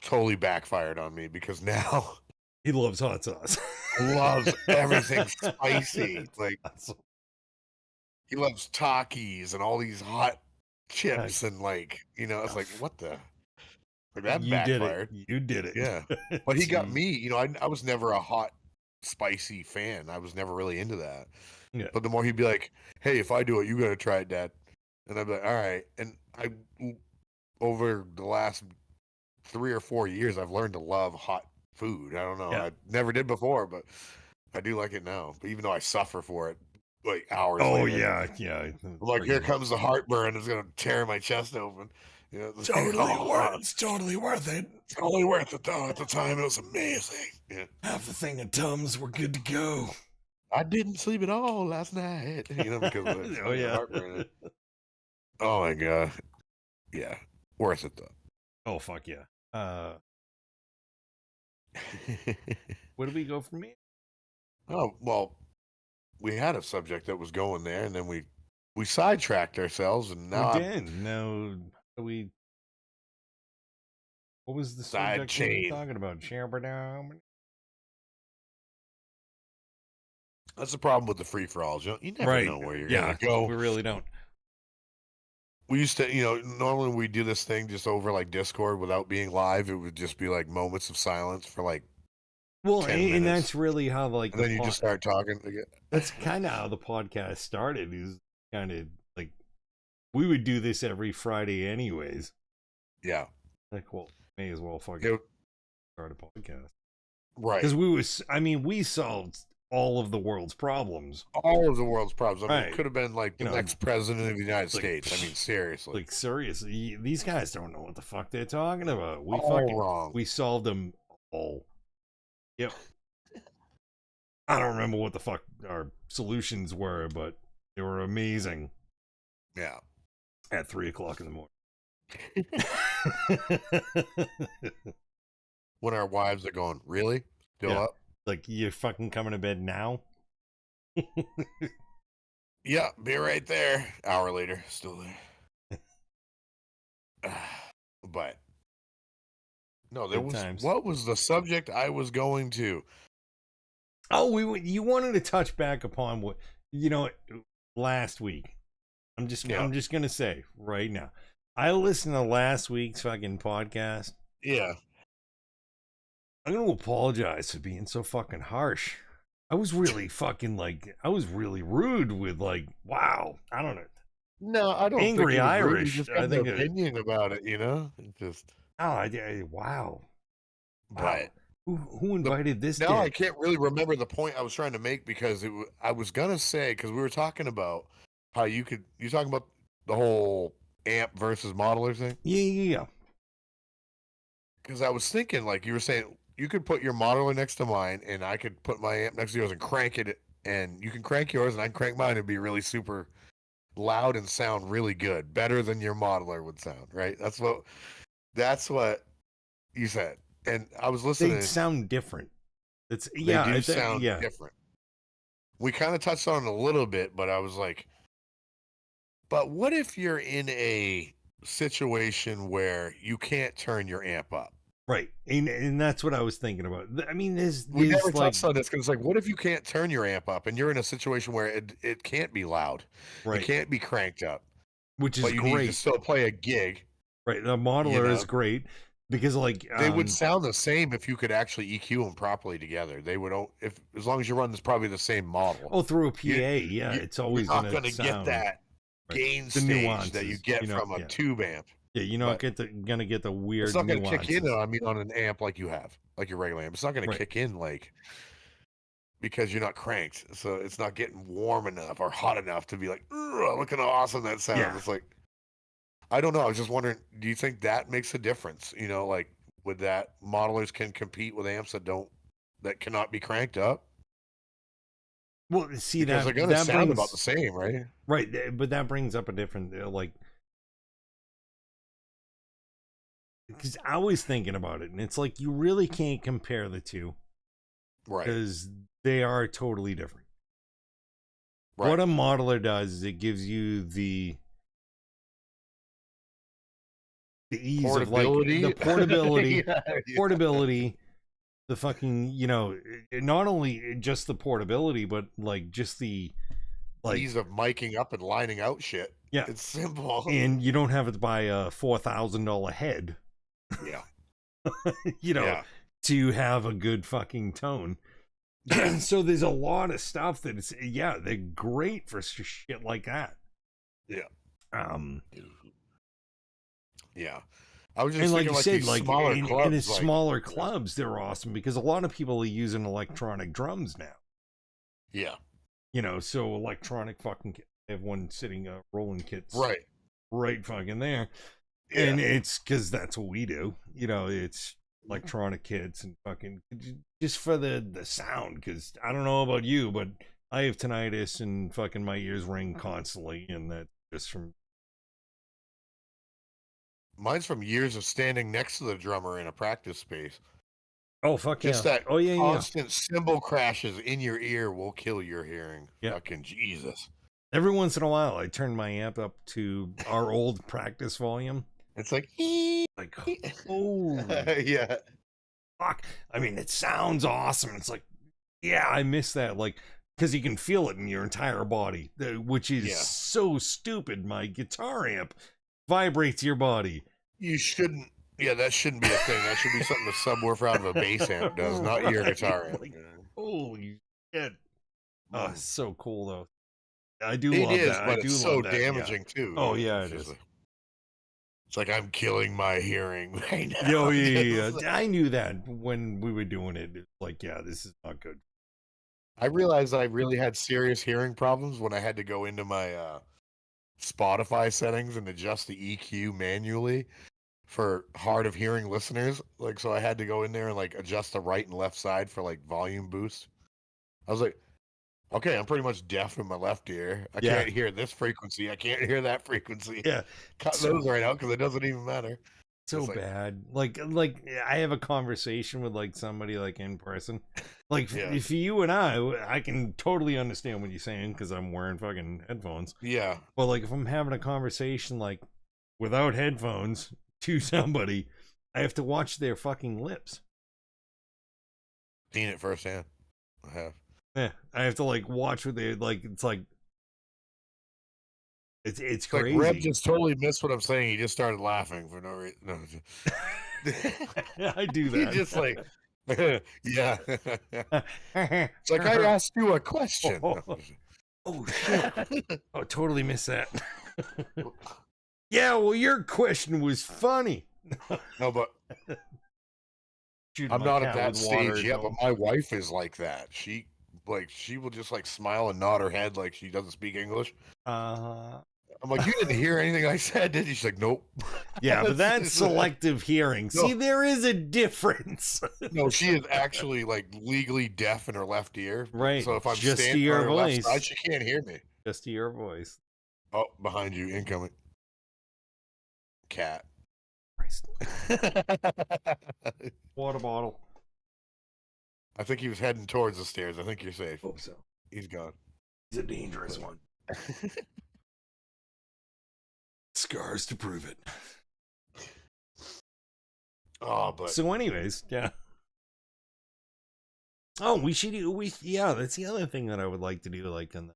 Totally backfired on me, because now he loves hot sauce. Loves everything spicy. Like, awesome. He loves Takis and all these hot chips, and it's like, what the? Like, that you backfired. You did it. Yeah. But he got me. I was never a hot, spicy fan. I was never really into that. Yeah. But the more he'd be like, hey, if I do it, you got to try it, Dad. And I'd be like, all right. And over the last 3 or 4 years, I've learned to love hot food. I don't know. Yeah. I never did before, but I do like it now. But even though I suffer for it, like, hours later. Yeah. I'm like, here comes the heartburn. It's going to tear my chest open. It's totally worth it. It's totally worth it, though. At the time, it was amazing. Yeah. Half the thing of Tums, we're good to go. I didn't sleep at all last night. Because of the heartburn. Oh, my God. Yeah. Worth it, though. Oh, fuck yeah. Where do we go from here? Oh, well, we had a subject that was going there, and then we sidetracked ourselves, and now we did. Now we. What was the subject we were talking about? That's the problem with the free for alls. You never know where you're gonna go. We really don't. We used to, normally we do this thing just over like Discord without being live. It would just be like moments of silence for like. Well, and that's really how and then you just start talking again. That's kind of how the podcast started. Is kind of like we would do this every Friday, anyways. Yeah. Like, well, may as well fucking start a podcast, right? Because we solved all of the world's problems. All of the world's problems. I mean, it could have been like the next president of the United States. I mean, seriously. Like, seriously, these guys don't know what the fuck they're talking about. We wrong. We solved them all. Yep. I don't remember what the fuck our solutions were, but they were amazing. Yeah. At 3:00 in the morning. When our wives are going, really? Still up? Like, you're fucking coming to bed now? Yeah, be right there. Hour later, still there. But no, there was times. What was the subject I was going to? Oh, you wanted to touch back upon what last week. I'm just gonna say right now. I listened to last week's fucking podcast. Yeah. I'm gonna apologize for being so fucking harsh. I was really fucking I was really rude with wow. I don't know. No, I don't. Angry think Irish. Just I think an opinion about it. Just. Oh, wow. But who invited this? Now I can't really remember the point I was trying to make, because I was gonna say, because we were talking about how you're talking about the whole amp versus modeler thing. Yeah. Because I was thinking, like you were saying, you could put your modeler next to mine, and I could put my amp next to yours and crank it, and you can crank yours, and I can crank mine, and be really super loud and sound really good, better than your modeler would sound. Right? That's what you said, and I was listening. They sound different. They sound different. We kind of touched on it a little bit, but I was like, but what if you're in a situation where you can't turn your amp up? Right, and that's what I was thinking about. I mean, we never touched on this, because it's like, what if you can't turn your amp up, and you're in a situation where it can't be loud, right? It can't be cranked up, which is but you great. need to still play a gig, right? The modeler is great, because they would sound the same if you could actually EQ them properly together. They would, as long as you run probably the same model. Oh, through a PA, it's always not going to get that gain stage nuances, that you get from a tube amp. Yeah, you're not gonna get the weird. It's not going to kick in. I mean, on an amp like you have, like your regular amp, it's not going to kick in because you're not cranked, so it's not getting warm enough or hot enough to be like, look at how awesome that sounds. Yeah. It's like, I don't know. I was just wondering, do you think that makes a difference? With that, modelers can compete with amps that cannot be cranked up. Well, see, because they're going to sound about the same, right? Right, but that brings up a different because I was thinking about it, and it's like you really can't compare the two, right? Because they are totally different. Right. What a modeler does is it gives you the ease of like the portability, portability, the fucking, you know, not only just the portability, but like just the like ease of miking up and lining out shit. Yeah, it's simple, and you don't have to buy a $4,000 head. Yeah, you know, to have a good fucking tone. So there's a lot of stuff that it's they're great for shit like that. Yeah. Yeah. I was just thinking, like, you said, like smaller clubs, and it's like, smaller clubs, they're awesome because a lot of people are using electronic drums now. Yeah. You know, so electronic fucking kit. I have one sitting rolling kits right fucking there. Yeah. And it's because that's what we do. You know, it's electronic kits and fucking just for the sound, because I don't know about you, but I have tinnitus and fucking my ears ring constantly, and that's just from mine's from years of standing next to the drummer in a practice space. Oh, fuck just yeah. That constant cymbal crashes in your ear will kill your hearing. Fucking Jesus. Every once in a while I turn my amp up to our old practice volume. It's like oh yeah. Fuck. I mean, it sounds awesome. It's like, yeah, I miss that. Like, because you can feel it in your entire body, which is so stupid. My guitar amp vibrates your body. You shouldn't. Yeah, that shouldn't be a thing. That should be something the subwoofer out of a bass amp does, not your guitar amp. Like, holy shit. Oh, so cool, though. I do love that. But it's so damaging, too. Oh, yeah, it is. It's like I'm killing my hearing right now. Oh, yeah. I knew that when we were doing it. It's like, yeah, this is not good. I realized I really had serious hearing problems when I had to go into my Spotify settings and adjust the EQ manually for hard of hearing listeners. Like, so I had to go in there and like adjust the right and left side for like volume boost. I was like, okay, I'm pretty much deaf in my left ear. I can't hear this frequency. I can't hear that frequency. Yeah. Cut those right out because it doesn't even matter. So bad. Like I have a conversation with like somebody like in person. Like if you and I can totally understand what you're saying because I'm wearing fucking headphones. Yeah. But like if I'm having a conversation like without headphones to somebody, I have to watch their fucking lips. Seen it firsthand. I have. Yeah, I have to like watch what they like. It's like it's crazy. Like Reb just totally missed what I'm saying. He just started laughing for no reason. No. I do that. He just like, yeah. It's like I asked you a question. Oh shit! Oh, totally missed that. Yeah, well, your question was funny. No, but I'm not at that stage yet. But my wife is like that. She will just like smile and nod her head like she doesn't speak English. I'm like, you didn't hear anything I said, did you? She's like, nope. Yeah, but that's selective hearing. No. See, there is a difference. No, she is actually like legally deaf in her left ear. Right. So if I'm just standing to your on her voice, left side, she can't hear me. Just to your voice. Oh, behind you, incoming. Cat. Water bottle. I think he was heading towards the stairs. I think you're safe. Hope so. He's gone. He's a dangerous one. Scars to prove it. Oh, but so anyways, yeah. Oh, that's the other thing that I would like to do, like on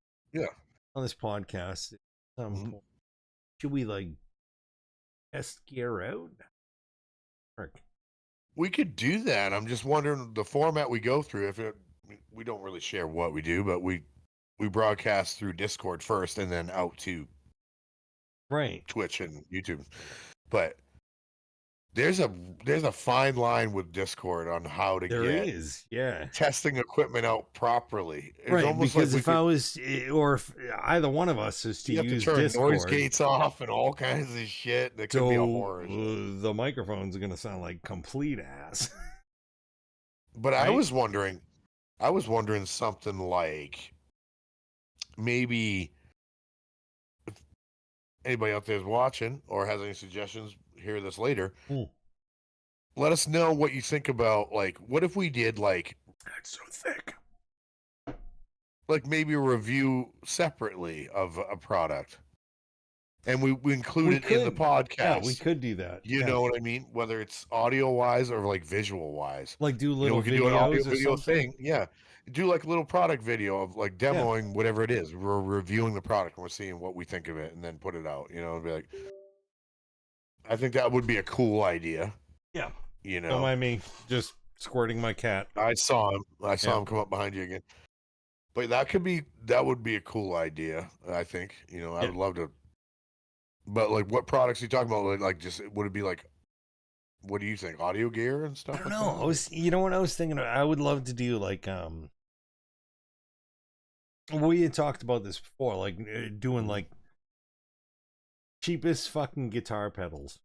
this podcast. Should we like test gear out? We could do that. I'm just wondering the format we go through. We don't really share what we do, but we broadcast through Discord first and then out to Twitch and YouTube. But there's a fine line with Discord on how to get testing equipment out properly. It's right, because like if either one of us is to use turn Discord, noise gates off and all kinds of shit, that could be a horror. The microphone's gonna sound like complete ass. But right? I was wondering something like maybe if anybody out there is watching or has any suggestions, hear this later. let us know what you think about, like, what if we did, like, that's so thick. Like maybe a review separately of a product. And we include it in the podcast. Yeah, we could do that. You know what I mean? Whether it's audio wise or like visual wise. Like do little we could do an audio video thing. Yeah. Do like a little product video of like demoing whatever it is. We're reviewing the product and we're seeing what we think of it and then put it out. You know, and be like, I think that would be a cool idea. Yeah. You know. Don't mind me just squirting my cat. I saw him. I saw him come up behind you again. But that would be a cool idea, I think. You know, I would love to. But like, what products are you talking about? Like, just would it be like, what do you think? Audio gear and stuff? I don't know. You know what I was thinking? I would love to do like, we had talked about this before, like doing like cheapest fucking guitar pedals.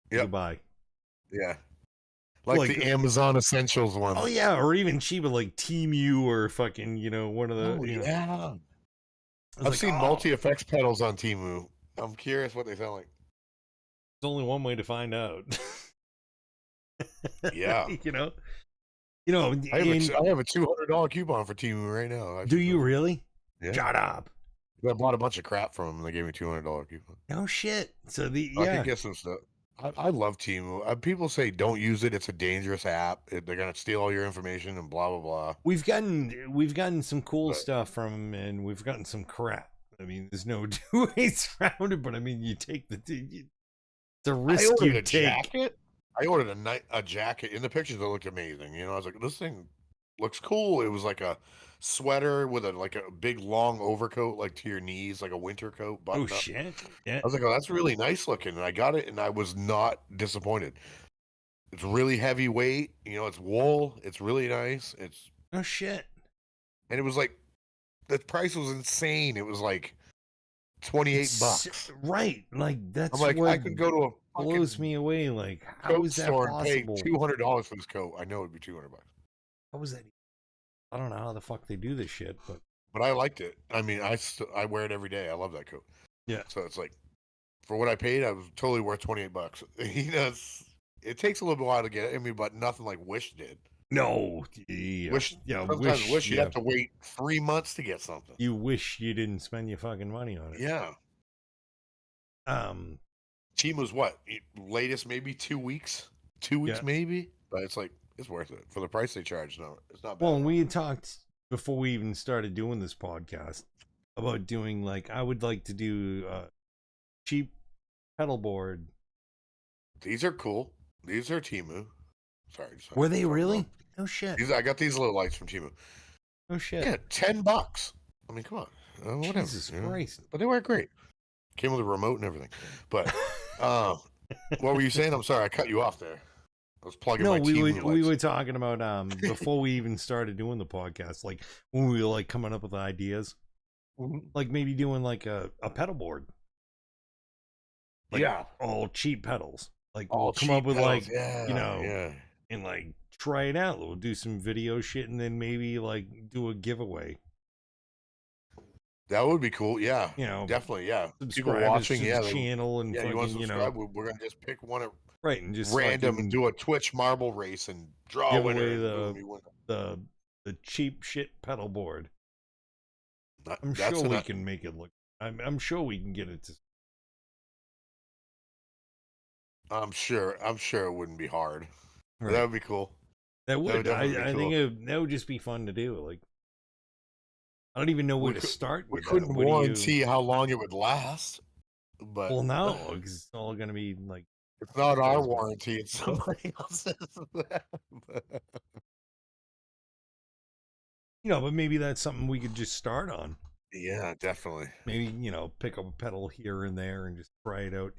Yeah. Buy. Yeah. Like the Amazon Essentials one. Oh yeah, or even cheaper like Temu or fucking, you know, one of the. Oh, yeah. I've like, seen multi-effects pedals on Temu. I'm curious what they sound like. There's only one way to find out. Yeah. You know, I have a $200 coupon for Temu right now. Do you really? Yeah. Shut up. I bought a bunch of crap from them and they gave me $200 coupon. No shit. So I can get some stuff. I love Temu. People say don't use it. It's a dangerous app. They're gonna steal all your information and blah blah blah. We've gotten some cool stuff from them, and we've gotten some crap. I mean, there's no two ways around it. But I mean, you take the risk you take. Jacket. I ordered a jacket. In the pictures, it looked amazing. You know, I was like, this thing looks cool. It was like a sweater with a big long overcoat, like to your knees, like a winter coat. Oh shit! Yeah. I was like, oh, that's really nice looking, and I got it, and I was not disappointed. It's really heavyweight. You know, it's wool. It's really nice. It's oh shit. And it was like the price was insane. It was like $28. Right. Like that's. I'm like, I could go to a blows me away. Like, how is that possible? And pay $200 for this coat. I know it'd be $200. How was that? I don't know how the fuck they do this shit, but I liked it. I mean, I wear it every day. I love that coat. Yeah. So it's like, for what I paid, I was totally worth $28. You know, it takes a little while to get it. I mean, but nothing like Wish did. No. Yeah. Wish you have to wait 3 months to get something. You wish you didn't spend your fucking money on it. Yeah. Temu's what? Latest maybe 2 weeks? 2 weeks maybe? But it's like, it's worth it. For the price they charge, no, it's not bad. Well, we had talked before we even started doing this podcast about doing, like, I would like to do cheap pedal board. These are cool. These are Temu. Sorry. Were they really? No shit. I got these little lights from Temu. Oh shit. Yeah, $10. I mean, come on. Whatever. Jesus Christ. But they work great. Came with a remote and everything. But what were you saying? I'm sorry, I cut you off there. I was plugging my Temu lights. We were talking about before we even started doing the podcast, like when we were like coming up with ideas, like maybe doing like a pedal board. Like, all cheap pedals. Like we'll come up with pedals. Like and like try it out. We'll do some video shit and then maybe like do a giveaway. That would be cool. Yeah, definitely. Yeah, people watching, the channel and you want to subscribe? We're gonna just pick one at and just random and do a Twitch marble race and draw a winner. The cheap shit pedal board. I'm sure we can make it look. I'm sure we can get it to. I'm sure it wouldn't be hard. Right. That would be cool. That would. I think that would just be fun to do. Like, I don't even know where to start. We couldn't warranty how long it would last. But no, because it's all going to be like. It's not our warranty; it's somebody else's. But maybe that's something we could just start on. Yeah, definitely. Maybe pick up a pedal here and there and just try it out.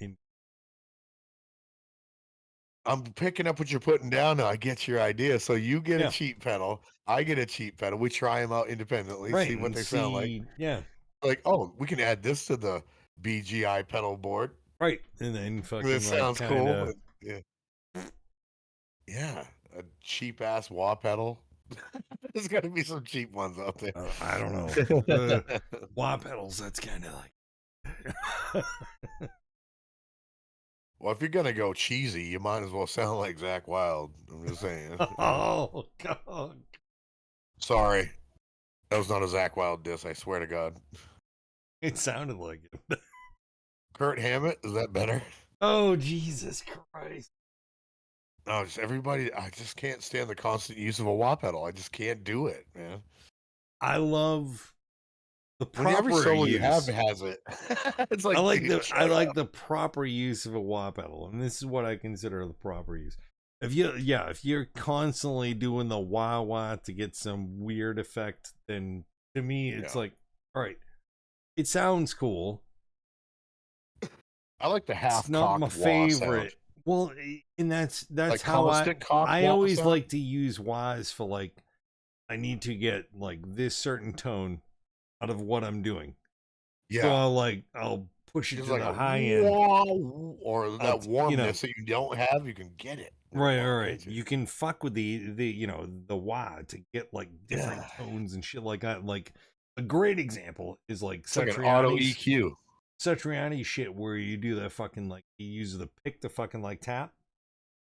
I'm picking up what you're putting down now. I get your idea. So you get a cheap pedal. I get a cheap pedal. We try them out independently, see what they sound like. Yeah. Like, oh, we can add this to the BGI pedal board. Right. And then fucking it sounds cool. Yeah. A cheap ass wah pedal. There's got to be some cheap ones out there. I don't know. Wah pedals, that's kind of like. Well, if you're gonna go cheesy, you might as well sound like Zach Wilde. I'm just saying. Oh God! Sorry, that was not a Zach Wilde diss. I swear to God. It sounded like it. Kurt Hammett, is that better? Oh Jesus Christ! No, just everybody. I just can't stand the constant use of a wah pedal. I just can't do it, man. I love the When every proper solo use. you have has it. It's like I like the proper use of a wah pedal, and this is what I consider the proper use. If you're constantly doing the wah wah to get some weird effect, then to me it's like, all right, it sounds cool. I like the half. It's not my favorite. Well, and that's like how I always like to use wahs for, like, I need to get like this certain tone out of what I'm doing. Yeah. So I'll push it to the high end, or that warmness that you don't have, you can get it. Right. You can fuck with the wah to get like different tones and shit like that. Like a great example is like an auto EQ. Satriani shit, where you do that fucking, like, you use the pick to fucking like tap.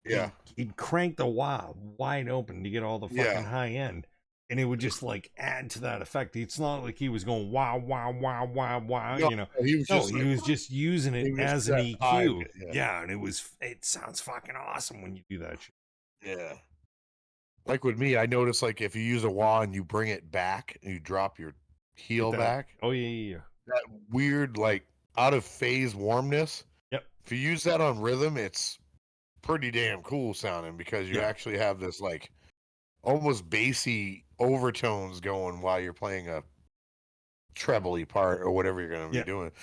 Yeah. He'd crank the wah wide open to get all the fucking high end. And it would just like add to that effect. It's not like he was going wah wah wah wah wah. No, he was just using it as an EQ. Yeah, and it sounds fucking awesome when you do that shit. Yeah. Like with me, I notice, like, if you use a wah and you bring it back and you drop your heel back. Oh yeah. That weird, like, out of phase warmness. Yep. If you use that on rhythm, it's pretty damn cool sounding, because you actually have this like almost bassy overtones going while you're playing a trebly part or whatever you're going to be doing.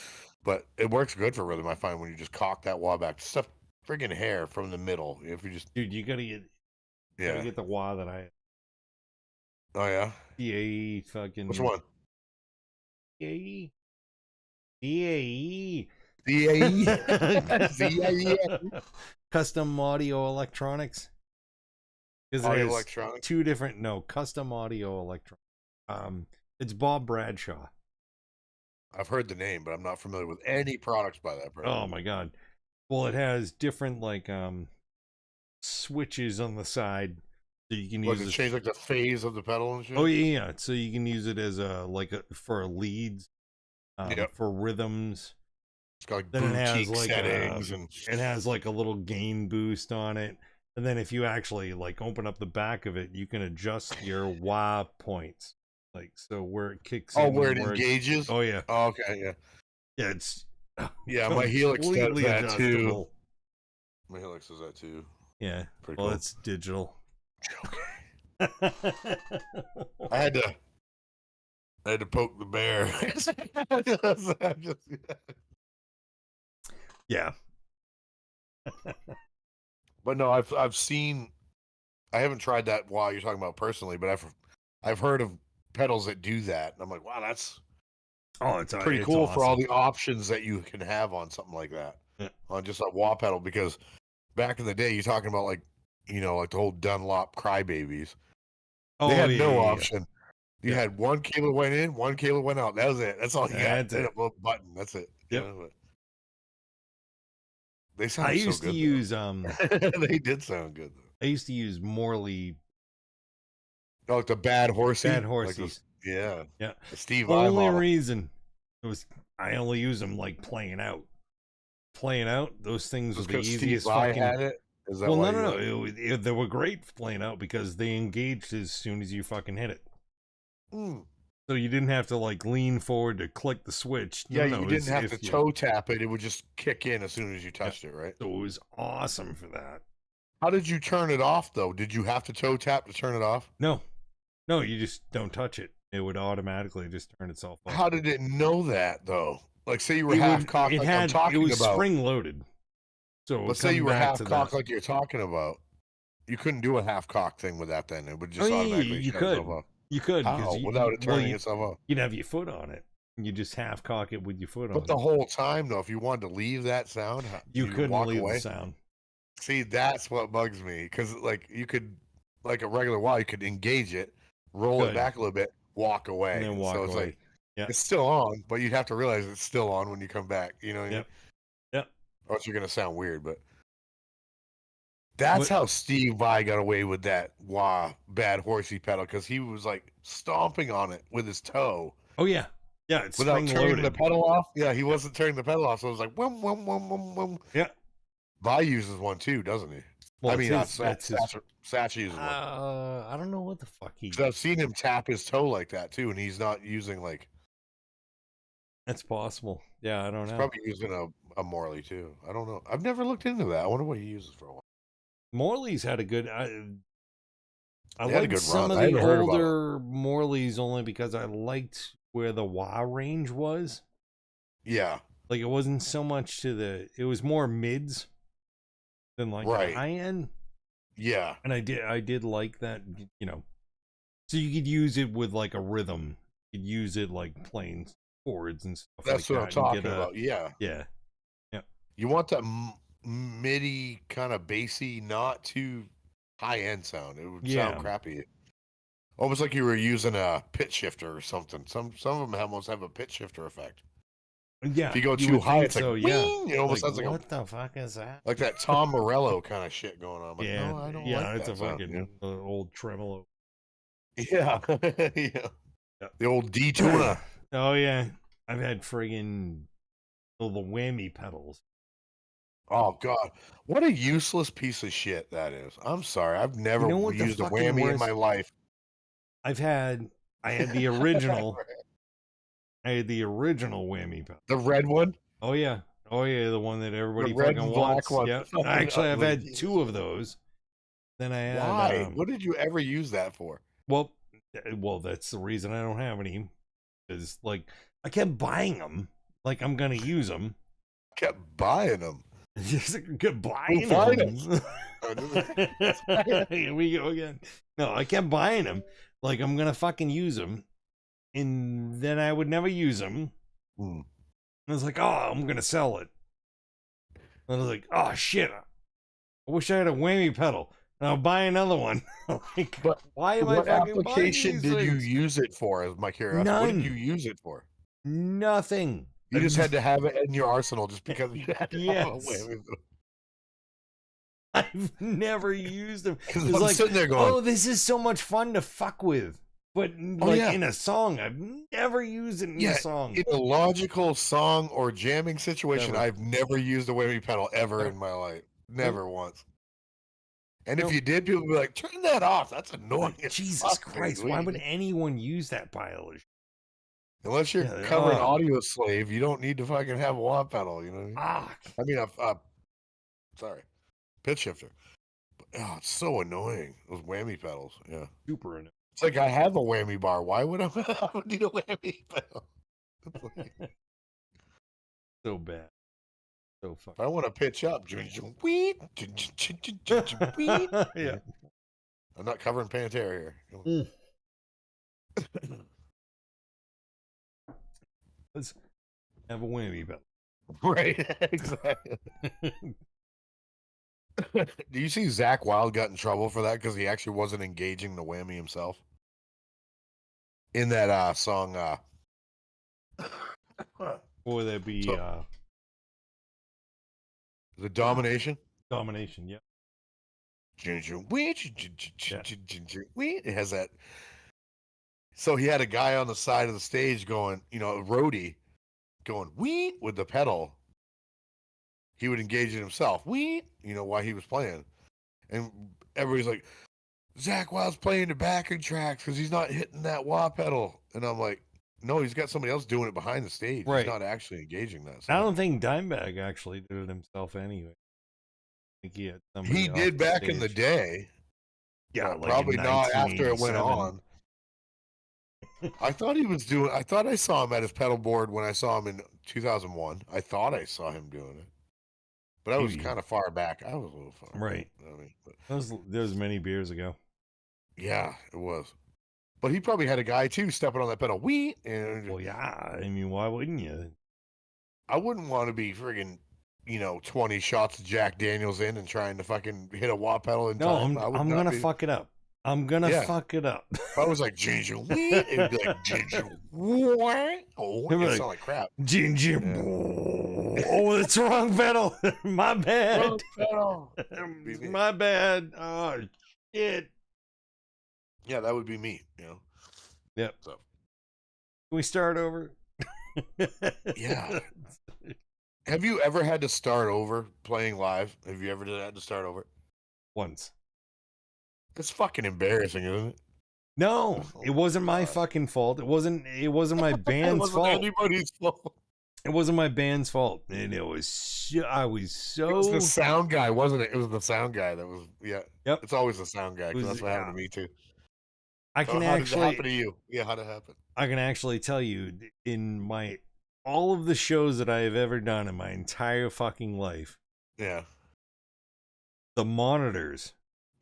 But it works good for rhythm, I find, when you just cock that wah back. Stuff friggin' hair from the middle. If you just, dude, you gotta get the wah that I. Oh yeah. DAE fucking. Which one? DAE. Custom Audio Electronics. Audio Electronics. Two different Custom Audio Electronics. It's Bob Bradshaw. I've heard the name, but I'm not familiar with any products by that person. Oh my god. Well, it has different like switches on the side, so you can use it. Change like the phase of the pedal and shit. Oh yeah. So you can use it as for leads, for rhythms. It's got like boutique settings, and it has like a little gain boost on it. And then if you actually like open up the back of it, you can adjust your wah points, like so where it kicks in. Oh, where it engages. Oh yeah. Oh, okay, yeah. Yeah, it's my Helix does that too. My Helix does that too. Yeah. Pretty cool. It's digital. Okay. I had to poke the bear. Yeah. But no, I've seen. I haven't tried that wah you're talking about personally, but I've heard of pedals that do that, and I'm like, wow, that's it's pretty cool awesome. For all the options that you can have on something like that, on just a wah pedal. Because back in the day, you're talking about like the whole Dunlop Crybabies. They had no option. You had one cable that went in, one cable went out. That was it. That's all you got. A little button. That's it. Yep. They sound I used so good, to use they did sound good though. I used to use Morley. Oh, like the Bad Horsey. Like yeah. The Steve only reason I only use them like playing out. Playing out, those things were the easiest. Steve fucking. Had it. Is that no. They were great for playing out because they engaged as soon as you fucking hit it. So you didn't have to like lean forward to click the switch. Yeah, you didn't have to toe tap it. It would just kick in as soon as you touched it, right? So it was awesome for that. How did you turn it off, though? Did you have to toe tap to turn it off? No, you just don't touch it. It would automatically just turn itself off. How did it know that, though? Like, say you were half-cocked like I'm talking about. It was spring-loaded. So let's say you were half-cocked like you're talking about. You couldn't do a half-cocked thing with that then. It would just automatically shut itself off. You could. How? Without it turning itself off? You'd have your foot on it. You just half-cock it with your foot on it. But the whole time, though, if you wanted to leave that sound, you couldn't leave the sound. See, that's what bugs me. Because, like, you could, like a regular wah, you could engage it, roll it back a little bit, walk away. And then walk away. Like, it's still on, but you'd have to realize it's still on when you come back. You know what I mean? Yep. or else you're gonna sound weird, but that's how Steve Vai got away with that bad horsey pedal, because he was like stomping on it with his toe. Oh yeah, yeah, it's without turning spring-loaded. the pedal off. Yeah, he wasn't turning the pedal off, so it was like wum wum wum wum wum. Yeah, Vai uses one too, doesn't he? well, I mean, Satch uses one. I don't know what the fuck he. I've seen him tap his toe like that too, and he's not using like. That's possible. Yeah, I don't know. He's probably using a Morley too. I don't know. I've never looked into that. I wonder what he uses for a while. Morley's had a good. I liked good some run. of the older Morleys only because I liked where the wah range was. Yeah, like it wasn't so much to the. It was more mids than like the high end. Yeah, and I did like that. So you could use it with like a rhythm. You could use it like playing chords and stuff. That's like what I'm talking about. Yeah. You want that MIDI kind of bassy, not too high end sound. It would sound crappy. Almost like you were using a pitch shifter or something. Some of them almost have a pitch shifter effect. Yeah. If you go too high, it's like wing. It almost sounds like what the fuck is that? Like that Tom Morello kind of shit going on. Like, yeah, no, I don't yeah, like it's that a sound, fucking old tremolo. Yeah, yeah. The old D-tuner. Oh yeah, I've had friggin' the whammy pedals. Oh god, what a useless piece of shit that is. I'm sorry, I've never used a whammy in my life. I had the original. I had the original whammy pedal. The red one? Oh yeah, the one that everybody fucking wants. Yeah, actually, I've had two of those. Then I had. Why? What did you ever use that for? Well, that's the reason I don't have any. Is like I kept buying them, like I'm gonna use them. Kept buying them. Kept buying them. Here we go again. No, I kept buying them, like I'm gonna fucking use them, and then I would never use them. And I was like, oh, I'm gonna sell it. And I was like, oh shit, I wish I had a whammy pedal. And I'll buy another one. Like, but why am I fucking buying these What application did you use it for? Is my curiosity. None. What did you use it for? Nothing. You just had to have it in your arsenal just because you had to have a whammy pedal. I've never used them. Because I'm like, sitting there going, oh, this is so much fun to fuck with. But in a song, I've never used it in a song. In a logical song or jamming situation, I've never used a whammy pedal ever in my life. Never once. And if you did, people would be like, turn that off. That's annoying. Jesus Christ. Why would anyone use that pile of shit? Unless you're covering audio slave, you don't need to fucking have a wah pedal, you know what I mean? Sorry. Pitch shifter. Oh, it's so annoying. Those whammy pedals. Yeah. Super annoying. It's like I have a whammy bar. Why would I need a whammy pedal? So bad. So fucking. If I want to pitch up, yeah. I'm not covering Pantera here. Let's have a whammy pedal. Right, exactly. Do you see Zakk Wylde got in trouble for that because he actually wasn't engaging the whammy himself? In that song, what would that be? The Domination? Domination, yeah. It has that. So he had a guy on the side of the stage going, a roadie going, wheat with the pedal. He would engage it himself, wheat, while he was playing. And everybody's like, Zakk Wylde's playing the backing tracks because he's not hitting that wah pedal. And I'm like, no, he's got somebody else doing it behind the stage. Right. He's not actually engaging that. I don't think Dimebag actually did it himself anyway. I think he did back in the day. Yeah, like probably not after it went on. I thought I saw him at his pedal board when I saw him in 2001. I thought I saw him doing it. But I was kind of far back. I was a little far. Right. I mean, that was many beers ago. Yeah, it was. But he probably had a guy too stepping on that pedal. Well, yeah. I mean, why wouldn't you? I wouldn't want to be friggin', 20 shots of Jack Daniels in and trying to fucking hit a wah pedal in time. I'm gonna fuck it up. I'm gonna fuck it up. If I was like ginger wheat, it'd be like ginger what? Oh, it sound like crap. Ginger. Oh, that's the wrong pedal. My bad. Wrong pedal. My bad. Oh, shit. Yeah, that would be me, you know? Yep. So. Can we start over? Yeah. Have you ever had to start over playing live? Have you ever had to start over? Once. It's fucking embarrassing, isn't it? No, it wasn't my fucking fault. It wasn't my band's it wasn't fault. anybody's fault. It wasn't my band's fault. And it was I was so It was the sound guy, wasn't it? It was the sound guy that was Yep. It's always the sound guy, because that's what happened to me too. How did it happen to you? Yeah, how'd it happen? I can actually tell you, in all of the shows that I have ever done in my entire fucking life. Yeah. The monitors.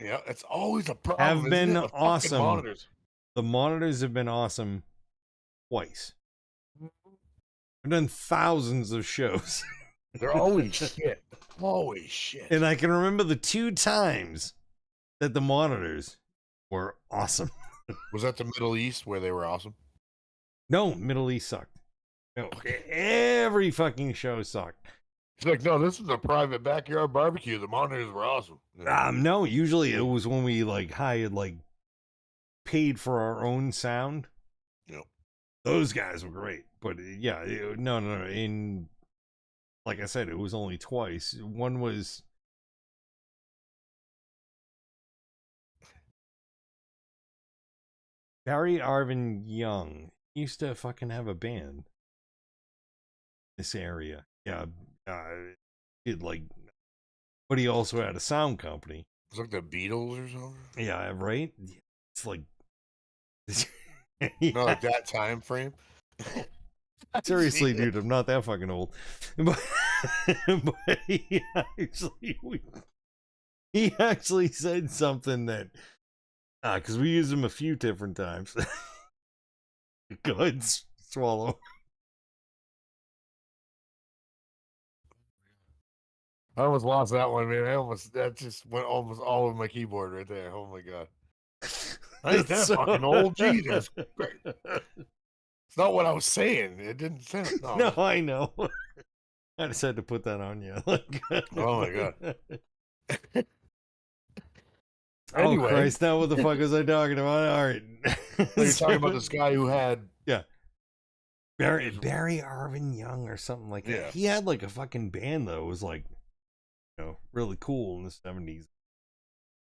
Yeah, it's always a problem. Have been awesome. Monitors. The monitors have been awesome twice. I've done thousands of shows. They're always shit. Always shit. And I can remember the 2 times that the monitors were awesome. Was that the Middle East where they were awesome? No, Middle East sucked. No, every fucking show sucked. It's like, no, this is a private backyard barbecue. The monitors were awesome. No, usually it was when we hired paid for our own sound. Yep. Those guys were great, but yeah, no. In like I said, it was only twice. One was Barry Arvin Young. He used to fucking have a band in this area. Yeah, but he also had a sound company. It's like the Beatles or something. Yeah, right. It's like no, like that time frame. Seriously, dude, I'm not that fucking old. But he actually said something that because we used him a few different times. Go ahead, swallow. I almost lost that one, man. That just went almost all over my keyboard right there. Oh my god. I ain't that fucking old. Jesus. Great. It's not what I was saying. It didn't sound. No, I know. I just had to put that on you. Oh my god. Anyway. Oh Christ! Now what the fuck was I talking about? All right. So you're talking about this guy who had Barry Arvin Young or something like that. Yeah. He had a fucking band though. It was really cool in the 70s.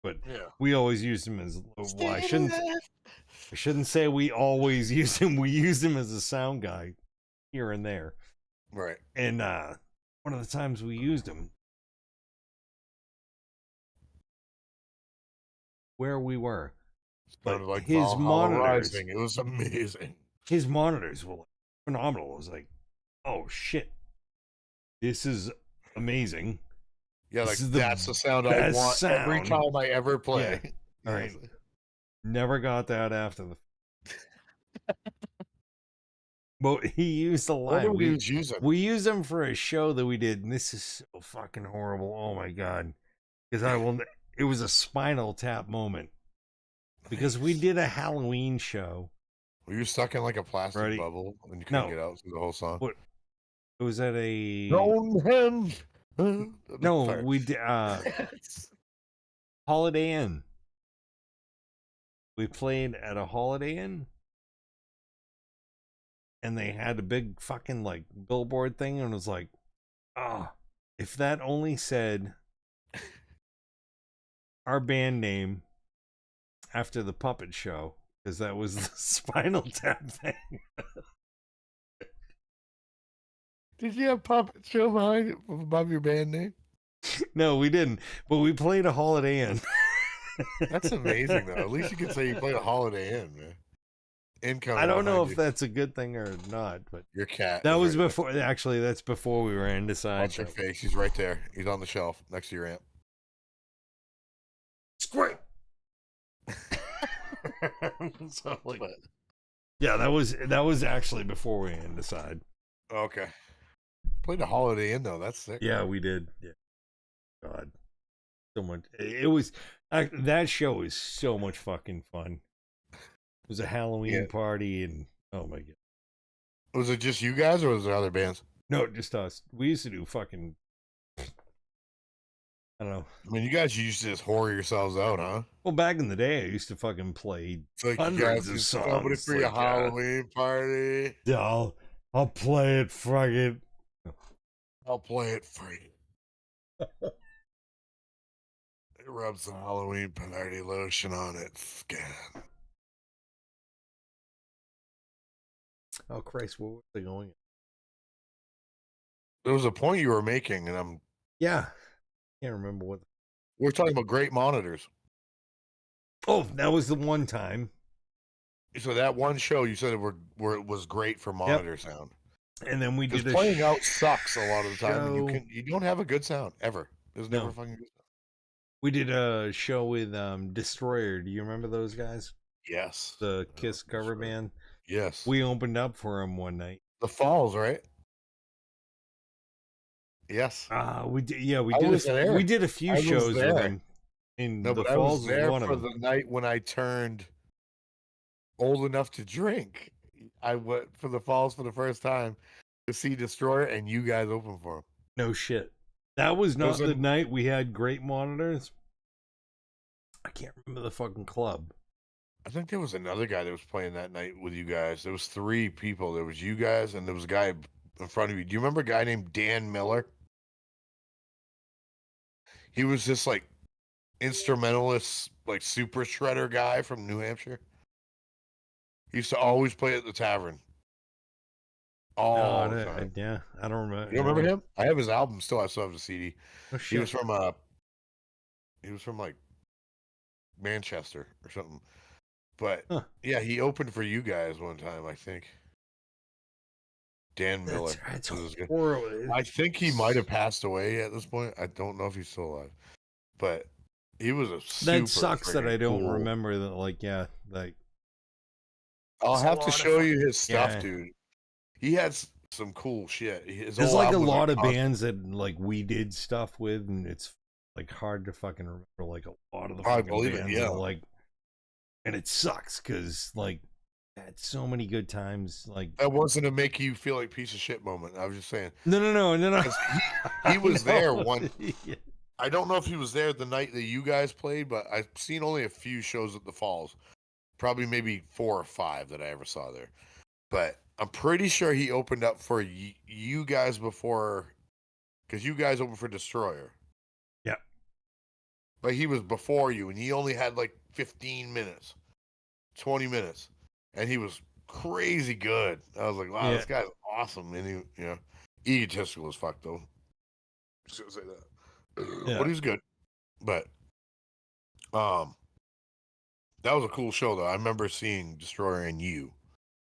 But we always used him as I shouldn't say we always used him. We used him as a sound guy here and there. Right. And one of the times we used him, where we were, but his monitors, it was amazing. His monitors were phenomenal. It was like, oh shit, this is amazing. Yeah, that's the sound I want every time I ever play. Yeah. All right. Never got that after the. But he used a line. We used him for a show that we did, and this is so fucking horrible. Oh my god, because it was a Spinal Tap moment because we did a Halloween show. Were you stuck in a plastic bubble and you couldn't get out through the whole song? What? It was at a Stonehenge. No, we did Holiday Inn. We played at a Holiday Inn, and they had a big fucking billboard thing, and it was like, if that only said our band name after the puppet show, because that was the Spinal Tap thing. Did you have puppet show behind it above your band name? No, we didn't. But we played a Holiday Inn. That's amazing, though. At least you can say you played a Holiday Inn, man. Income. I don't know if that's a good thing or not, but your cat. That was before. Actually, that's before we were Indecide. Watch your face. He's right there. He's on the shelf next to your amp. Squirt. So, yeah, that was actually before we Indecide. Okay. Played a Holiday Inn though. That's sick. Yeah, we did. Yeah. God, so much. It was that show was so much fucking fun. It was a Halloween party, and oh my god. Was it just you guys, or was there other bands? No, just us. We used to do fucking, I don't know. I mean, you guys used to just whore yourselves out, huh? Well, back in the day, I used to fucking play hundreds of somebody songs. for your Halloween party. Yeah, I'll play it, fuck it. I'll play it for you. It rubs the Halloween party lotion on its skin. Oh, Christ, what was they going? There was a point you were making, and Yeah. Can't remember what. We're talking about great monitors. Oh, that was the one time. So that one show you said it was great for monitor sound. And then we did playing out sucks a lot of the time. show... And you don't have a good sound ever. There's never fucking good sound. We did a show with Destroyer. Do you remember those guys? Yes. The Kiss cover band. Yes. We opened up for them one night. The Falls, right? Yes. We did. Yeah, we did a few shows with them. In the Falls, I was there for the night when I turned old enough to drink. I went for the Falls for the first time to see Destroyer, and you guys opened for him. No shit. That was not the night we had great monitors. I can't remember the fucking club. I think there was another guy that was playing that night with you guys. There was 3 people. There was you guys, and there was a guy in front of you. Do you remember a guy named Dan Miller? He was this like instrumentalist, like super shredder guy from New Hampshire. He used to always play at the tavern. All the time. Yeah, I don't remember. You remember him? I have his album still. I still have the CD. Oh, shit. He was from like Manchester or something. But yeah, he opened for you guys one time, I think. Dan Miller. That's horrible. I think he might have passed away at this point. I don't know if he's still alive. But he was a super That sucks that I don't remember that. Like, yeah, like. I'll have to show you his stuff, dude. He had some cool shit. There's like a lot of bands that like we did stuff with, and it's like hard to fucking remember like a lot of the fucking bands. Yeah. Like, and it sucks because like I had so many good times. Like that wasn't a make you feel like piece of shit moment. I was just saying. No. He was there one. Yeah. I don't know if he was there the night that you guys played, but I've seen only a few shows at the Falls. Probably maybe 4 or 5 that I ever saw there. But I'm pretty sure he opened up for you guys before, because you guys opened for Destroyer. Yeah. But he was before you, and he only had like 15 minutes, 20 minutes. And he was crazy good. I was like, wow, this guy's awesome. And he, egotistical as fuck, though. Just gonna say that. Yeah. But he was good. But, that was a cool show, though. I remember seeing Destroyer and you.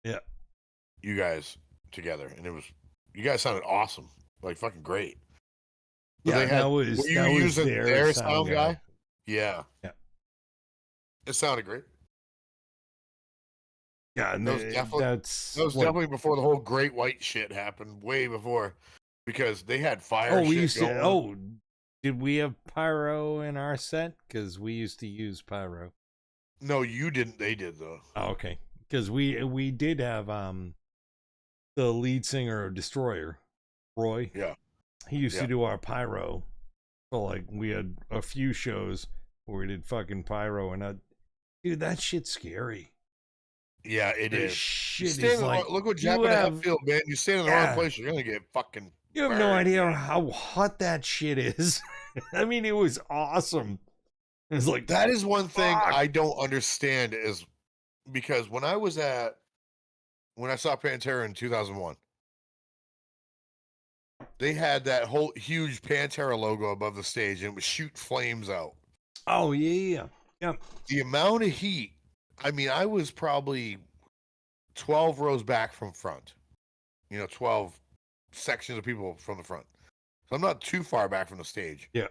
Yeah. You guys together, and you guys sounded awesome, like fucking great. But were you using their sound guy? Yeah. It sounded great. Yeah, and that was definitely before the whole Great White shit happened. Way before, because they had fire. Did we have pyro in our set? Because we used to use pyro. No, you didn't. They did though. Oh, okay. Because we did have the lead singer of Destroyer, Roy. Yeah. He used to do our pyro. So like we had a few shows where we did fucking pyro, and dude, that shit's scary. Yeah, it is. Shit is like, look what Jack and Hatfield, man. You stand in the wrong place, you're gonna get fucking. You have no idea how hot that shit is. I mean, it was awesome. It's like that is one thing I don't understand is because when I saw Pantera in 2001, they had that whole huge Pantera logo above the stage and it would shoot flames out. Oh yeah. The amount of heat. I mean, I was probably 12 rows back from front. 12 sections of people from the front. So I'm not too far back from the stage. Yeah.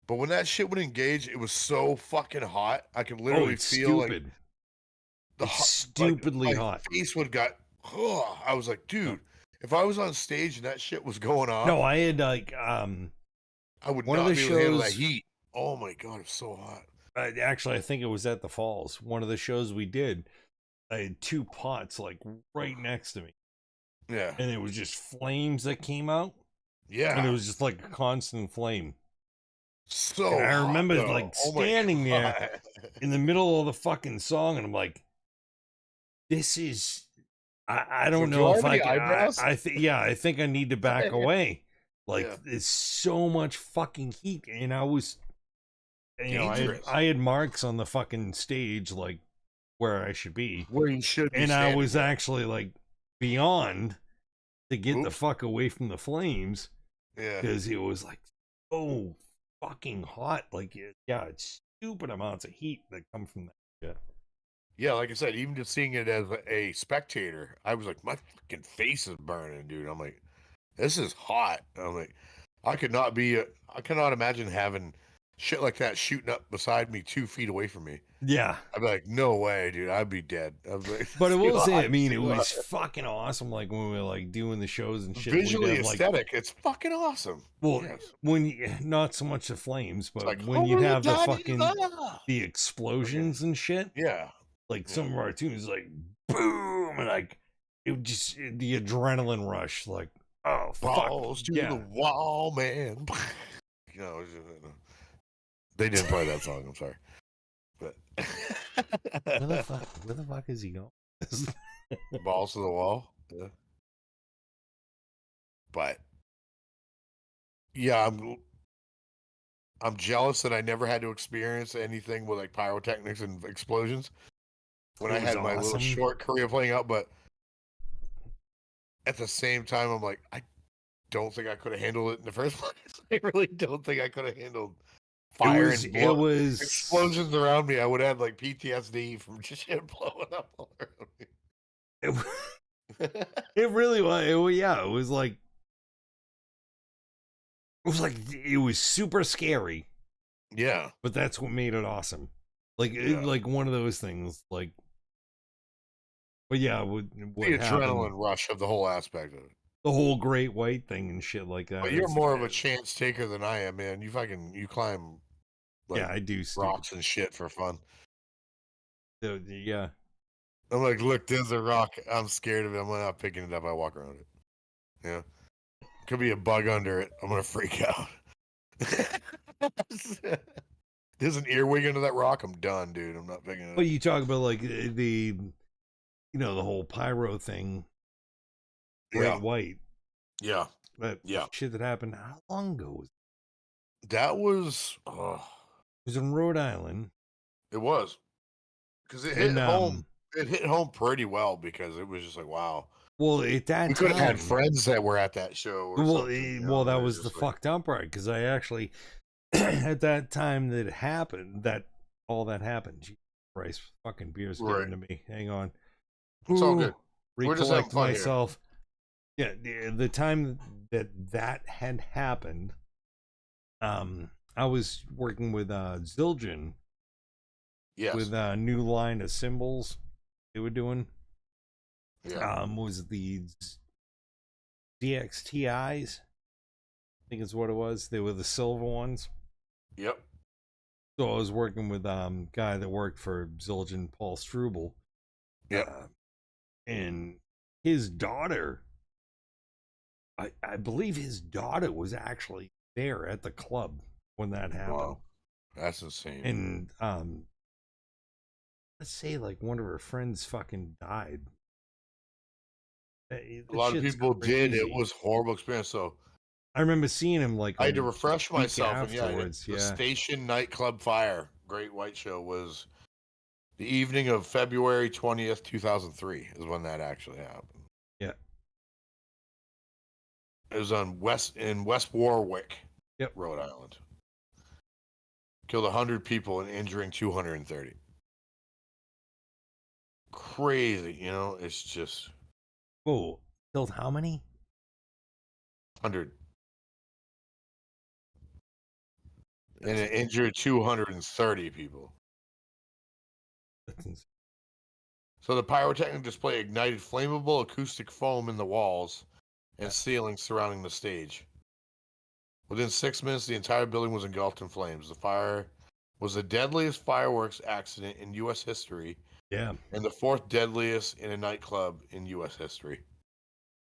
But when that shit would engage, it was so fucking hot. I could literally feel stupid. Like stupidly hot. My face would got. I was like, dude, if I was on stage and that shit was going on. No, I had like I would not be able to handle that heat. Oh my god, it's so hot. Actually, I think it was at the Falls. One of the shows we did, I had 2 pots like right next to me. Yeah. And it was just flames that came out. Yeah. And it was just like a constant flame. So and I remember hot, like oh my standing there God. in the middle of the fucking song, and I'm like, this is I don't like, know do I if have any I eyebrows? I think I need to back away. Like Yeah. there's so much fucking heat, and I was Dangerous. I had marks on the fucking stage like where I should be. Where you should be and standing, I was actually like beyond to get the Oops. fuck away from the flames. Yeah. Because it was like so fucking hot. Like yeah, it's stupid amounts of heat that come from that shit. Yeah, like I said, even just seeing it as a spectator, I was like, my fucking face is burning, dude. I'm like, this is hot. I'm like, I cannot imagine having shit like that shooting up beside me 2 feet away from me. Yeah. I'd be like, no way, dude. I'd be dead. Like, but I will say, I mean, it was fucking awesome. Like when we were like doing the shows and shit. Visually have, aesthetic, it's fucking awesome. Well, yes. when you, not so much the flames, but like, when you'd have the fucking the explosions and shit. Yeah. Like some of our tunes, like boom, and like it just the adrenaline rush, like oh balls fuck, to the wall, man. You know, they didn't play that song. I'm sorry, but where the fuck is he going? Balls to the wall. Yeah. But yeah, I'm jealous that I never had to experience anything with like pyrotechnics and explosions when I had my little short career playing out. But at the same time, I'm like, I don't think I could have handled it in the first place. I really don't think I could have handled fire and explosions around me. I would have like PTSD from just shit blowing up all around me. It really was. It was like it was super scary. Yeah, but that's what made it awesome. Like like one of those things. Like, but yeah, what the adrenaline rush of the whole aspect of it. The whole great white thing and shit like that. But you're more of a chance taker than I am, man. You climb. Like, yeah, I do rocks and shit for fun. Yeah. I'm like, look, there's a rock. I'm scared of it. I'm not picking it up. I walk around it. Yeah. Could be a bug under it. I'm gonna freak out. There's an earwig under that rock. I'm done, dude. I'm not picking it up. But you talk about like the the whole pyro thing. Great white. Yeah. That shit that happened. How long ago was that? Was it was in Rhode Island. It was. Because it hit home. It hit home pretty well because it was just like, wow. Well, at that we could have had friends that were at that show. Well, that was the fucked up part because I actually at that time that it happened, that all that happened. Jesus Christ, fucking beer's getting to me. Hang on. It's all good. Recollect myself. Yeah, the time that had happened, I was working with Zildjian. Yes. With a new line of cymbals they were doing. Yeah. Was the DXTIs? I think is what it was. They were the silver ones. Yep. So I was working with guy that worked for Zildjian, Paul Struble. Yep. And his daughter, I believe his daughter was actually there at the club when that happened. Wow. That's insane. And let's say like one of her friends fucking died. A lot of people did. It was a horrible experience. So I remember seeing him like I had to refresh myself. Afterwards, and the Station Nightclub Fire Great White Show was the evening of February 20th, 2003 is when that actually happened. Yeah. It was in West Warwick, Rhode Island. Killed 100 people and injuring 230. Crazy, it's just. Oh, killed how many? 100. And it injured 230 people. That's insane. So the pyrotechnic display ignited flammable acoustic foam in the walls and ceilings surrounding the stage. Within 6 minutes, the entire building was engulfed in flames. The fire was the deadliest fireworks accident in U.S. history. Yeah. And the 4th deadliest in a nightclub in U.S. history.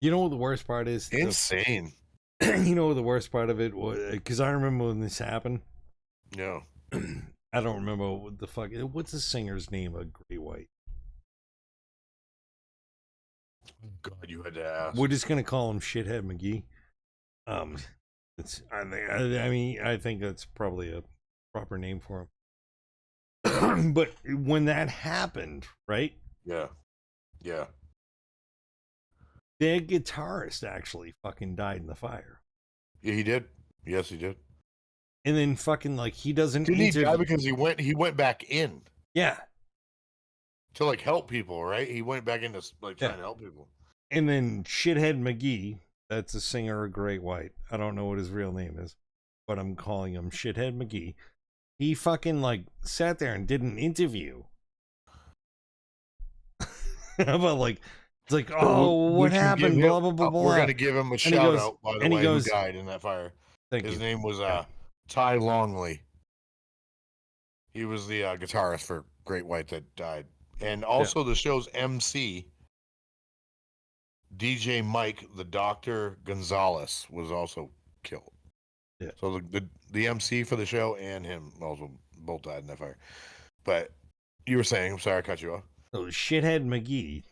You know what the worst part is? Insane. You know what the worst part of it was? Because I remember when this happened. Yeah. I don't remember what the fuck. What's the singer's name of Great White? God, you had to ask. We're just gonna call him Shithead McGee. I think that's probably a proper name for him. But when that happened, right? Yeah. Yeah. Their guitarist actually fucking died in the fire. Yeah, he did. Yes, he did. And then fucking like he doesn't. Didn't he die because he went back in? Yeah. To like help people, right? He went back into like trying to help people. And then Shithead McGee, that's the singer of Great White. I don't know what his real name is, but I'm calling him Shithead McGee. He fucking like sat there and did an interview about like, it's like, oh, what happened? Blah blah blah blah. We're gonna give him a shout out, by the way, who died in that fire. His name was Ty Longley. He was the guitarist for Great White that died, and also the show's MC, DJ Mike the Doctor Gonzalez, was also killed. Yeah. So the MC for the show and him also both died in that fire. But you were saying, I'm sorry I cut you off. So Shithead McGee.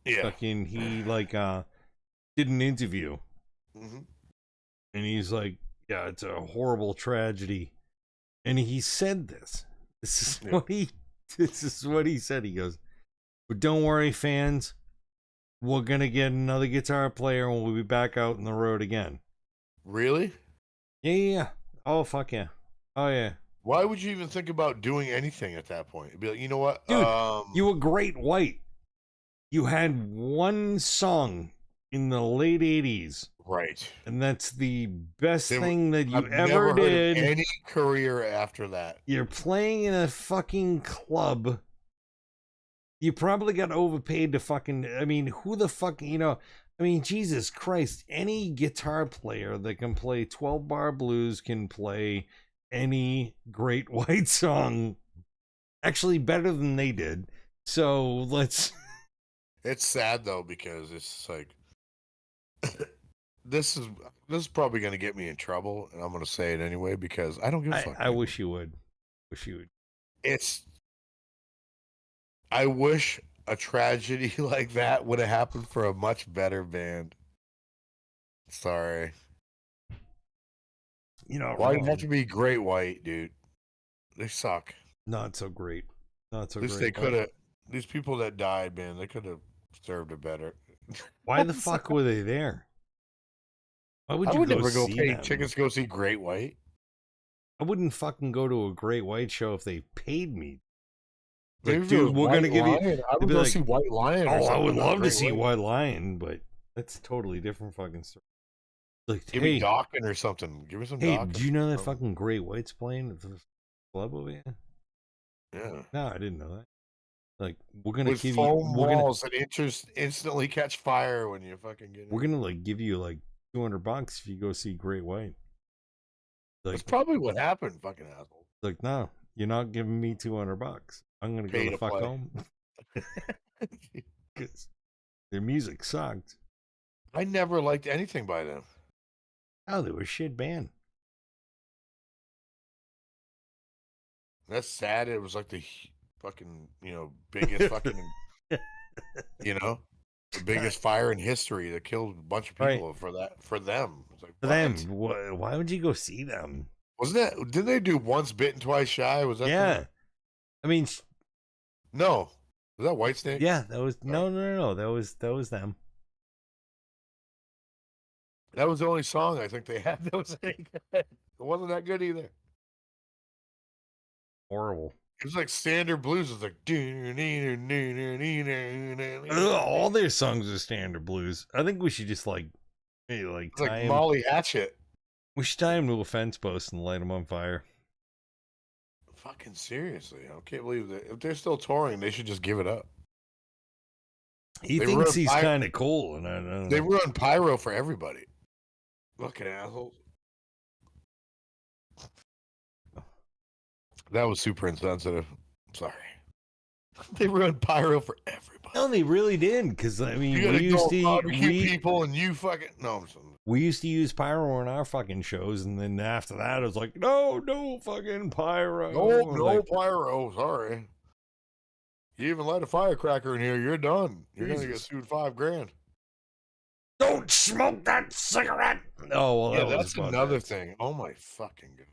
Yeah. Fucking he like did an interview. Mm-hmm. And he's like, yeah, it's a horrible tragedy. And he said this. This is what he said. He goes, but don't worry, fans. We're gonna get another guitar player and we'll be back out on the road again. Really? Yeah. Oh fuck yeah. Oh yeah. Why would you even think about doing anything at that point? It'd be like, you know what? Dude, you were Great White. You had one song in the late 80s. Right. And that's the best thing that you ever did. Any career after that. You're playing in a fucking club. You probably got overpaid to fucking, I mean, who the fuck, Jesus Christ, any guitar player that can play 12-bar blues can play any Great White song. Actually, better than they did. So let's. It's sad though, because it's like this is probably going to get me in trouble, and I'm going to say it anyway because I don't give a fuck. I wish you would. I wish a tragedy like that would have happened for a much better band. Sorry. Why do you have to be Great White, dude? They suck. Not so great. At least they could have. These people that died, man, they could have served it better. Why the fuck were they there? Why would you never go pay tickets to go see Great White? I wouldn't fucking go to a Great White show if they paid me. Like, dude, we're gonna give you. I would go see White Lion. Oh, I would love to see White Lion, but that's a totally different fucking story. Like, give me Dawkins or something. Give me some. Hey, do you know that fucking Great White's playing at the club over here? Yeah. No, I didn't know that. Like, we're gonna give you walls that instantly catch fire when you fucking get. We're gonna like give you like $200 if you go see Great White. Like, that's probably what happened, fucking asshole. Like, no, you're not giving me $200. I'm gonna go the fuck home. Because their music sucked. I never liked anything by them. Oh, they were a shit band. That's sad. It was like the fucking, biggest fucking, the biggest fire in history that killed a bunch of people for them. It's like, for them. Why would you go see them? Didn't they do Once Bitten, Twice Shy? Was that? Yeah. I mean, no. Was that Whitesnake? Yeah, that was no. That was them. That was the only song I think they had that was any good. It wasn't that good either. Horrible. It was like standard blues. It was like all their songs are standard blues. I think we should just like Molly Hatchet. We should tie him to a fence post and light him on fire. Fucking seriously, I can't believe that. If they're still touring, they should just give it up. He thinks he's kind of cool, and I don't know. They run pyro for everybody. Fucking assholes. That was super insensitive. Sorry. They ruined pyro for everybody. No, they really did. Because I mean, we used to people, and you fucking no. We used to use pyro on our fucking shows, and then after that, it was like, no fucking pyro. No pyro. Sorry. You even light a firecracker in here, you're done. You're gonna get sued $5,000. Don't smoke that cigarette. Oh, well, that's another thing. Oh my fucking god!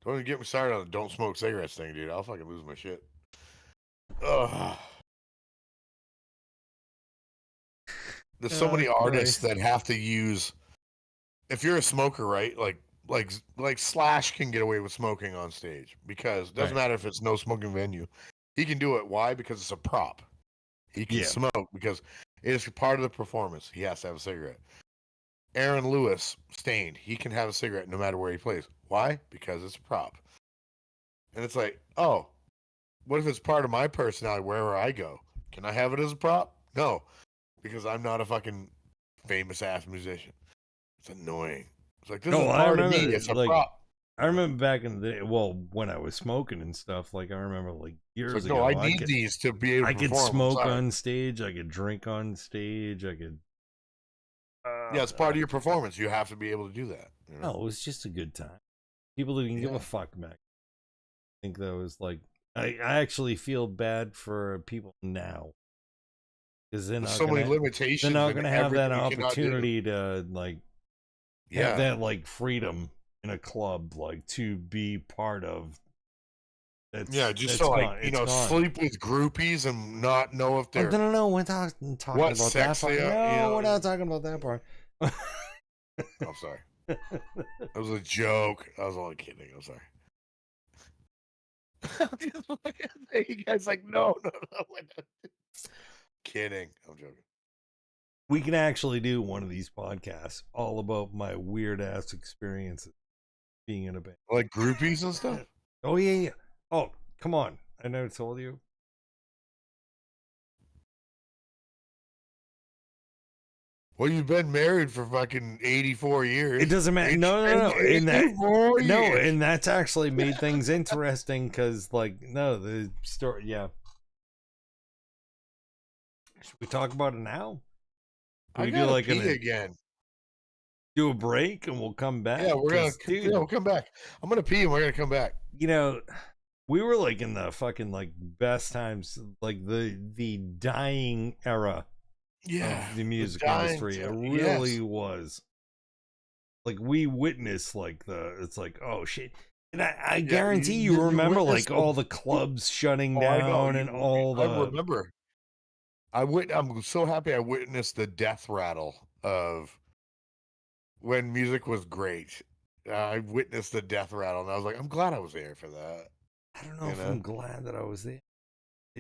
Don't even get me started on the don't smoke cigarettes thing, dude. I'll fucking lose my shit. Ugh. There's so many artists that have to use. If you're a smoker, right? Like Slash can get away with smoking on stage because it doesn't matter if it's no smoking venue. He can do it. Why? Because it's a prop. He can smoke because it is part of the performance. He has to have a cigarette. Aaron Lewis, Stained, he can have a cigarette no matter where he plays. Why? Because it's a prop. And it's like, oh, what if it's part of my personality wherever I go? Can I have it as a prop? No, because I'm not a fucking famous ass musician. It's annoying. It's like, this is part of me. It's a prop. I remember back in the day, well, when I was smoking and stuff, like I remember like years ago. No, I need these to be able to perform. I could smoke on stage, I could drink on stage, I could... yeah, it's part of your performance. You have to be able to do that. You know? No, it was just a good time. People didn't give a fuck back. I think that was like... I actually feel bad for people now. Because they're not so many limitations. They're not going to have that opportunity to like... have that like freedom in a club, like to be part of. Just so like sleep with groupies and not know if they're. No, we're talking about that part. No, we're not talking about that part. I'm sorry. That was a joke. I was only kidding. I'm sorry. You guys like no. Kidding. I'm joking. We can actually do one of these podcasts all about my weird ass experiences being in a band. Like groupies and stuff? Oh, yeah. Oh, come on. I never told you. Well, you've been married for fucking 84 years. It doesn't matter. No. And that's actually made things interesting because, like, the story, Should we talk about it now? We do like again. Do a break and we'll come back. Yeah, we'll come back. I'm gonna pee and we're gonna come back. You know, we were like in the fucking like best times, like the dying era of the music industry. It really was. Like we witnessed like it's like, oh shit. And I guarantee you remember like all the clubs shutting down and all the... I remember. I'm so happy I witnessed the death rattle of when music was great. I witnessed the death rattle, and I was like, I'm glad I was there for that. I don't know if I'm glad that I was there.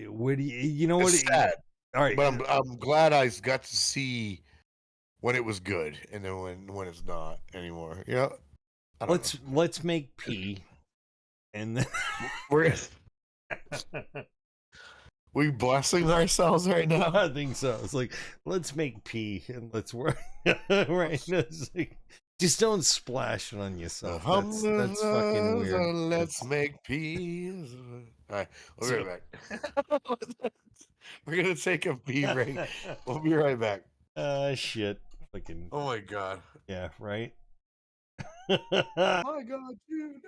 Where do you know what? It's sad. All right, but I'm glad I got to see when it was good, and then when it's not anymore. You know, let's make pee, and then we're. We blessing ourselves right now? I think so. It's like, let's make pee and let's work. Right? Like, just don't splash it on yourself. That's fucking weird. Let's make pee. All right, we'll be right back. We're going to take a pee break. We'll be right back. Shit. Fucking. Oh my God. Yeah, right? Oh my God, dude.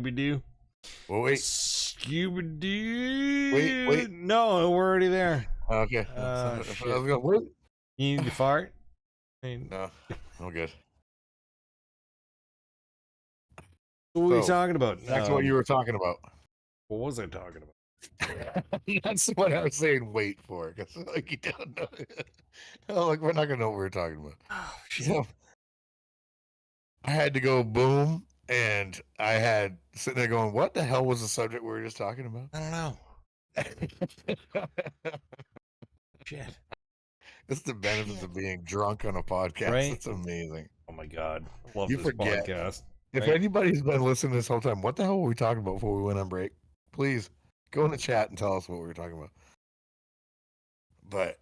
Scooby-Doo. Well, wait. Scooby-Doo. Wait. No, we're already there. Okay. Shit. I was going, what? You need to fart? No, I'm good. What were you talking about? That's what you were talking about. What was I talking about? That's what I was saying. Wait for it, because like you don't know. Like we're not gonna know what we're talking about. Oh shit! So, I had to go boom, and I had sitting there going, "What the hell was the subject we were just talking about?" I don't know. Shit! It's the benefits of being drunk on a podcast. Right? It's amazing. Oh my god, I love this podcast. If anybody's been listening this whole time, what the hell were we talking about before we went on break? Please go in the chat and tell us what we were talking about. But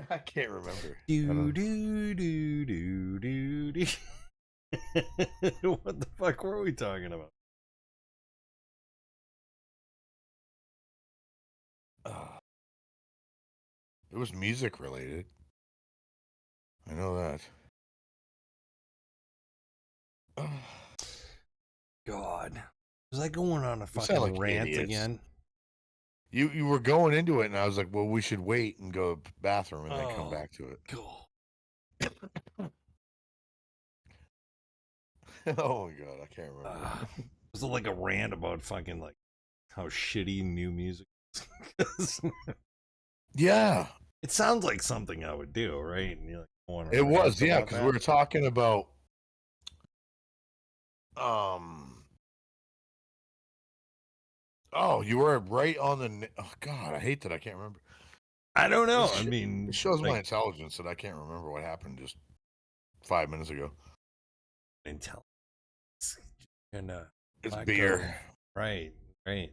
I can't remember. What the fuck were we talking about? It was music related. I know that. God, was I going on a fucking rant again? You were going into it, and I was like, well, we should wait and go to the bathroom and then come back to it. Cool. Oh my god, I can't remember. Was it like a rant about fucking like how shitty new music is? Yeah. It sounds like something I would do, right? And you're like, it was, yeah, because we were talking about oh, you were right on the oh god, I hate that I can't remember. I don't know. I mean, it shows my intelligence that I can't remember what happened just 5 minutes ago. Intelligence. And it's beer. Right. I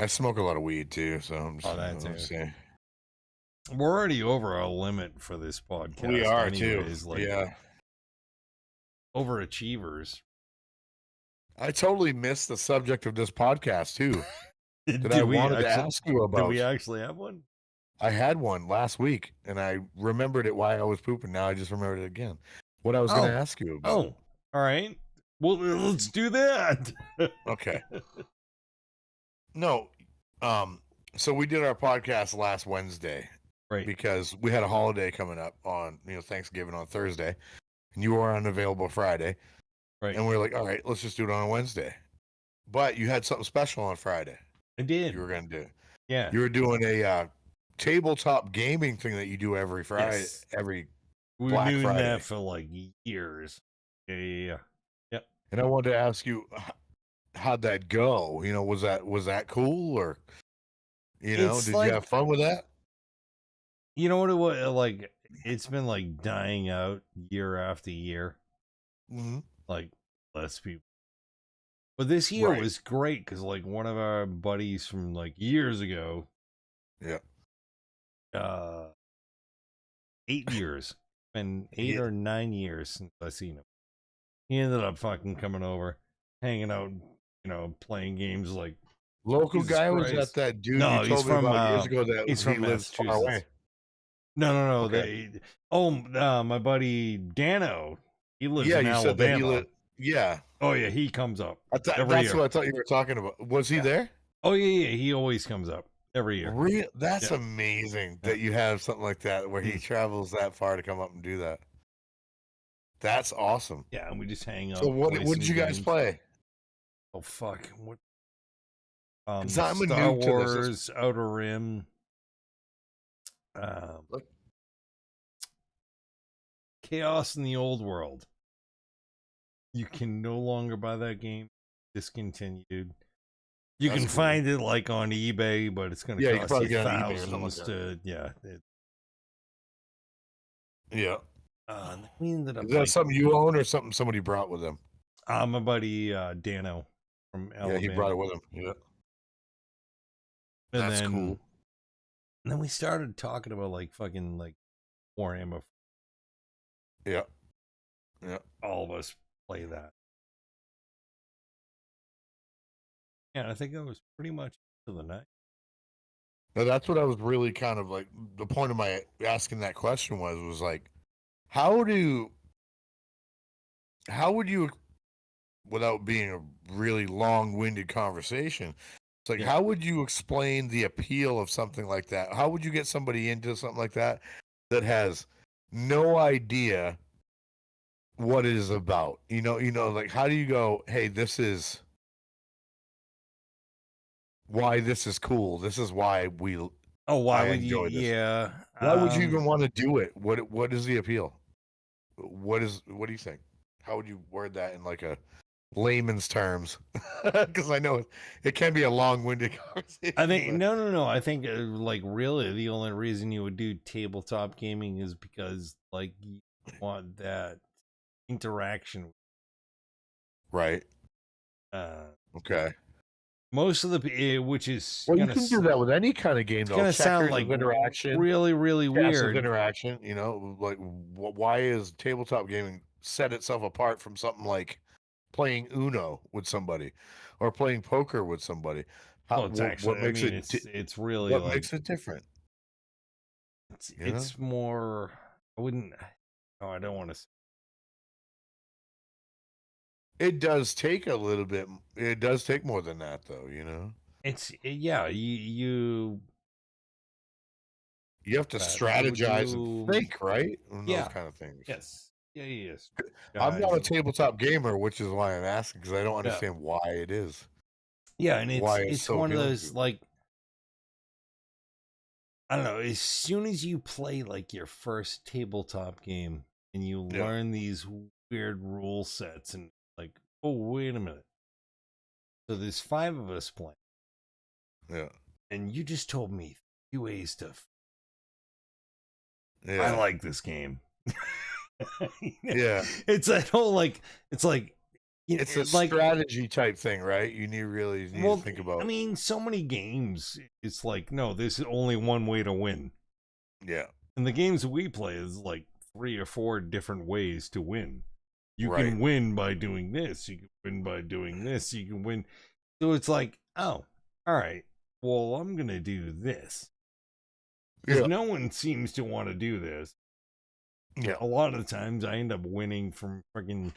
smoke a lot of weed too, so I'm just saying. We're already over our limit for this podcast. We are anyways, too. Yeah. Overachievers. I totally missed the subject of this podcast too. That I wanted to ask you about. Did we actually have one? I had one last week, and I remembered it while I was pooping. Now I just remembered it again. What I was going to ask you about. Oh, all right. Well, let's do that. Okay. No, so we did our podcast last Wednesday, right? Because we had a holiday coming up on Thanksgiving on Thursday, and you were unavailable Friday, right? And we were like, all right, let's just do it on a Wednesday. But you had something special on Friday. I did. You were going to do. Yeah. You were doing a tabletop gaming thing that you do every Friday, every We've been doing that for like years. Yeah. Yep. And I wanted to ask you, how'd that go? Was that cool, or did you have fun with that? You know what it was like? It's been like dying out year after year. Mm-hmm. Like less people. But this year was great because like one of our buddies from like years ago. Yeah. 8 years. Been 8 or 9 years since I seen him. He ended up fucking coming over, hanging out, playing games like local Jesus guy Christ. Was that dude no, you told me about years ago that he's from lives far away? No. Okay. My buddy Dano. He lives in Alabama. Said that yeah. Oh yeah, he comes up. That's what I thought you were talking about. Was he there? Oh yeah. He always comes up every year. That's amazing that you have something like that where he travels that far to come up and do that. That's awesome. Yeah, and we just hang out. So what did you guys play? Oh fuck! What? Star Wars, Outer Rim. Chaos in the Old World. You can no longer buy that game. Discontinued. You can find it like on eBay, but it's going to cost you thousands to Yeah. We ended up. Is that something you own or something somebody brought with them? My buddy Dano from Alabama. Yeah, he brought it with him. Yeah. And that's cool. And then we started talking about like fucking like Warhammer. Yeah. Yeah. All of us play that. Yeah, I think it was pretty much to the night. Now that's what I was really kind of like. The point of my asking that question was like, how would you without being a really long-winded conversation, it's like, how would you explain the appeal of something like that? How would you get somebody into something like that that has no idea what it is about? Like, how do you go, hey, this is why this is cool. This is why why I would you? enjoy this. Yeah. Why would you even want to do it? What is the appeal? What do you think? How would you word that in like a layman's terms? Because I know it can be a long-winded conversation. I think no. I think like really the only reason you would do tabletop gaming is because like you want that interaction, right? Okay. Most of the which is you can do that with any kind of game, though. Gonna Checkers sound like interaction, really weird. Interaction. Like why is tabletop gaming set itself apart from something like playing Uno with somebody or playing poker with somebody? What makes it's really what like, makes it different? It's more. I wouldn't. Oh, I don't want to. It does take a little bit. It does take more than that, though. It's you have to strategize and think, right? And those kind of things. Yes. Yes. I'm not a tabletop gamer, which is why I'm asking, because I don't understand why it is. Yeah, and it's so one of those like, I don't know. As soon as you play like your first tabletop game and you learn these weird rule sets and like, oh wait a minute, so there's 5 of us playing. Yeah, and you just told me 3 ways to. Yeah, I like this game. Yeah, it's that whole like, it's like. It's a strategy type thing, right? You need to think about. I mean, so many games, it's like, no, there's only one way to win. Yeah. And the games we play is like 3 or 4 different ways to win. You can win by doing this. You can win by doing this. You can win. So it's like, oh, all right. Well, I'm going to do this. Because no one seems to want to do this. Yeah. A lot of the times I end up winning from freaking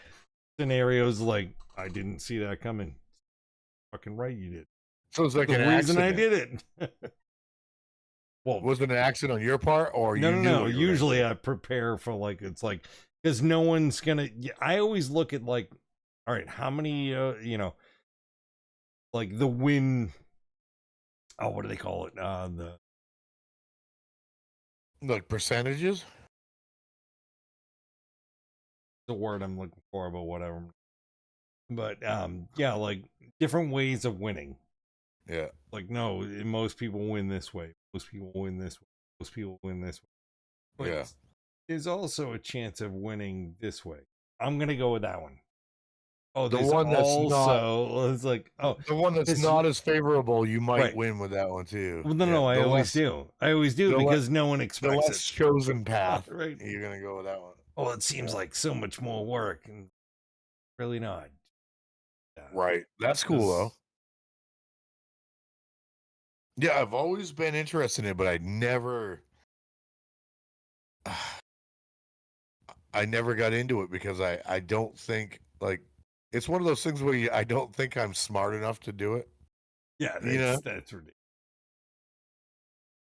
scenarios like, I didn't see that coming. Fucking right, you did. So it's like the reason I did it. Well, was it an accident on your part, or no? Usually I prepare for like, it's like, because no one's gonna. I always look at like, all right, how many like the win. Oh, what do they call it? The like percentages. The word I'm looking for, but whatever. But yeah, like different ways of winning. Yeah. Like, no, most people win this way. Most people win this way. Most people win this way. But yeah. There's also a chance of winning this way. I'm gonna go with that one. Oh, the one that's also it's like, oh, the one that's not as favorable, you might win with that one too. Well, no, I always do. I always do because no one expects the less chosen path. Right. You're gonna go with that one. Oh, it seems like so much more work, and really not. Right. That's cool though. Yeah, I've always been interested in it, but I never got into it because I don't think, like, it's one of those things where I don't think I'm smart enough to do it. Yeah, that's ridiculous.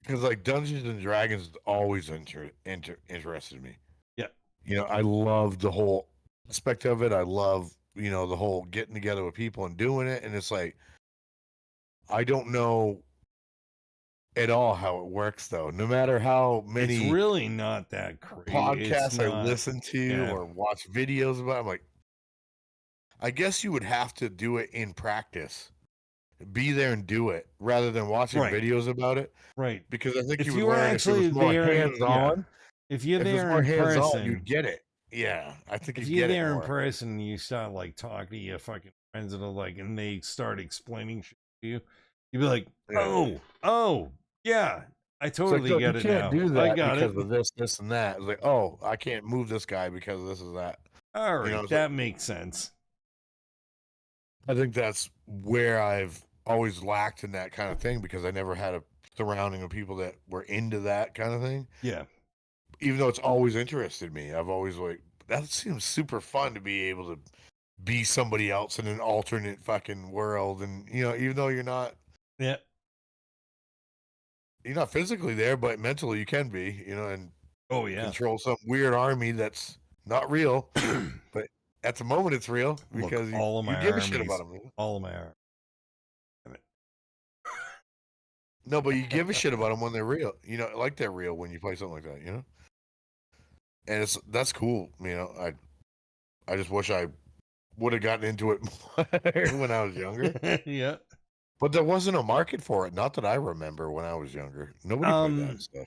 Because like Dungeons and Dragons always interested me. Yeah. I love the whole aspect of it. I love, the whole getting together with people and doing it. And it's like, I don't know at all how it works though. No matter how many it's really not that crazy podcasts I listen to or watch videos about, I'm like, I guess you would have to do it in practice. Be there and do it rather than watching videos about it. Right. Because I think if you would learn if it was more hands-on. If you're there in person, you'd get it. Yeah, I think if you're there in person and you start like talking to your fucking friends and they start explaining shit to you, you'd be like, oh, yeah, I totally get it now. Do that I got because of this, and that. It's like, oh, I can't move this guy because of this or that. All right, that makes sense. I think that's where I've always lacked in that kind of thing because I never had a surrounding of people that were into that kind of thing. Yeah. Even though it's always interested me, I've always like, that seems super fun to be able to be somebody else in an alternate fucking world, and even though you're not physically there, but mentally you can be, and control some weird army that's not real, but at the moment it's real because you give a shit about them. All of my armies. No, but you give a shit about them when they're real. Like they're real when you play something like that. And that's cool. I just wish I would have gotten into it more when I was younger. Yeah. But there wasn't a market for it. Not that I remember when I was younger. Nobody played that stuff.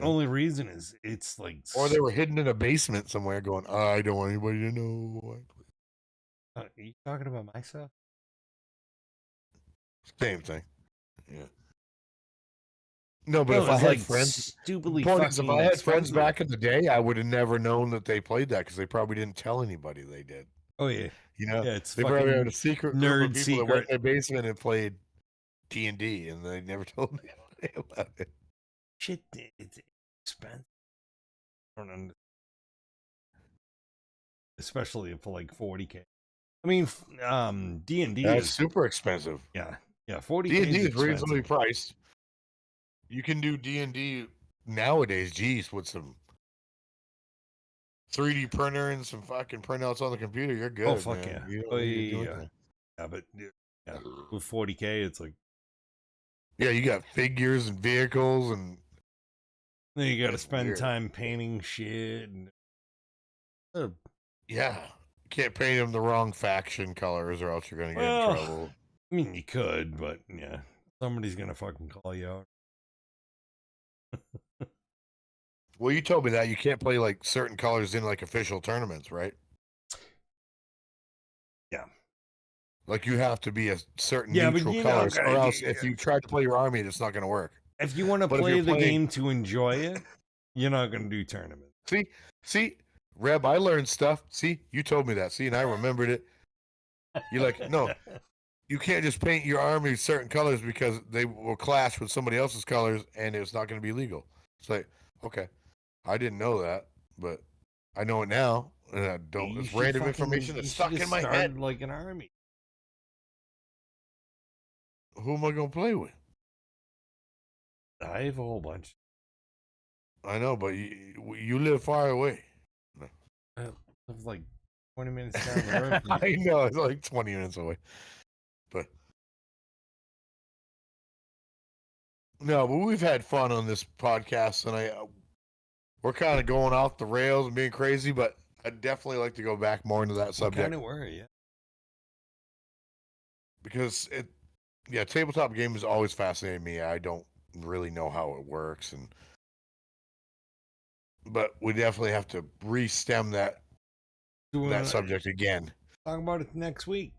Only reason is it's like, or they were hidden in a basement somewhere, going, "I don't want anybody to know." Are you talking about my stuff? Same thing. Yeah. No, but if I had friends, stupidly if I had friends back in the day, I would have never known that they played that because they probably didn't tell anybody they did. Oh yeah, yeah. It's they probably had a secret group of people that went in their basement and played D&D, and they never told me about it. Shit, it's expensive. I don't understand. Especially for like $40,000. I mean, D&D is super expensive. Yeah, $40,000. D&D is reasonably priced. You can do D&D nowadays, geez, with some 3D printer and some fucking printouts on the computer. You're good. Oh fuck man. yeah! But with $40,000, it's like you got figures and vehicles, and then you got to spend time painting shit. And, you can't paint them the wrong faction colors, or else you're gonna get in trouble. I mean, you could, but somebody's gonna fucking call you out. Well, you told me that you can't play like certain colors in like official tournaments, right? Yeah. Like you have to be a certain neutral colors, or else if you try to play your army, it's not going to work. If you want to play the game to enjoy it, you're not going to do tournaments. See, Reb, I learned stuff. See, you told me that. See, and I remembered it. You're like, no, you can't just paint your army certain colors because they will clash with somebody else's colors, and it's not going to be legal. It's like, okay, I didn't know that, but I know it now, and I don't. It's random information that's stuck in my head. Like an army. Who am I going to play with? I have a whole bunch. I know, but you live far away. No. I live like 20 minutes down the road. I know, it's like 20 minutes away. But no, but we've had fun on this podcast, and we're kind of going off the rails and being crazy, but I'd definitely like to go back more into that subject. Kind of were, yeah. Because tabletop game has always fascinated me. I don't really know how it works, but we definitely have to re-stem that subject again. Talk about it next week.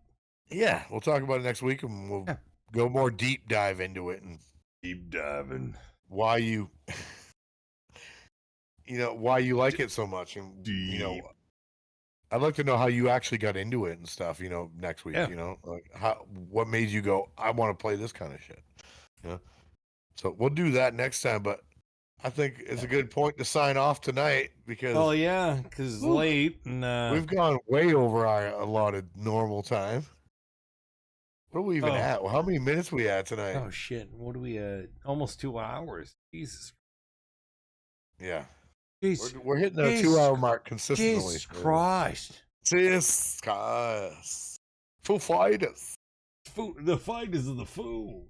Yeah, we'll talk about it next week, and we'll go more deep dive into it and deep diving why you why you like it so much, and I'd like to know how you actually got into it and stuff. Next week. Like what made you go, I want to play this kind of shit. So we'll do that next time, but I think it's a good point to sign off tonight because because it's late and we've gone way over our allotted normal time. What are we even at? Well, how many minutes we at tonight? Oh shit! What are we at? Almost 2 hours. Jesus. Yeah. We're hitting the 2 hour mark consistently. Jesus Christ. Jesus Christ. Foo Fighters. The Fighters of the Foo.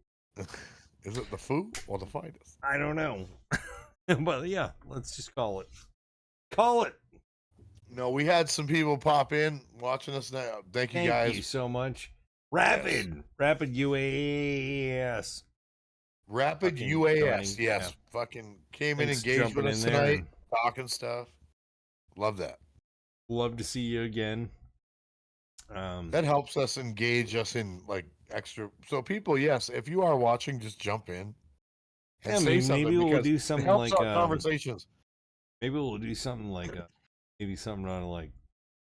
Is it the Foo or the Fighters? I don't know. But yeah, let's just call it. Call it. No, we had some people pop in watching us now. Thank you guys. Thank you so much. Rapid UAS. Rapid UAS. Yes. Fucking came in, engaged with us tonight, talking stuff. Love that. Love to see you again. That helps us engage us in like extra. So people, yes, if you are watching, just jump in and say something. Maybe we'll do something like conversations. Maybe we'll do something like maybe something on like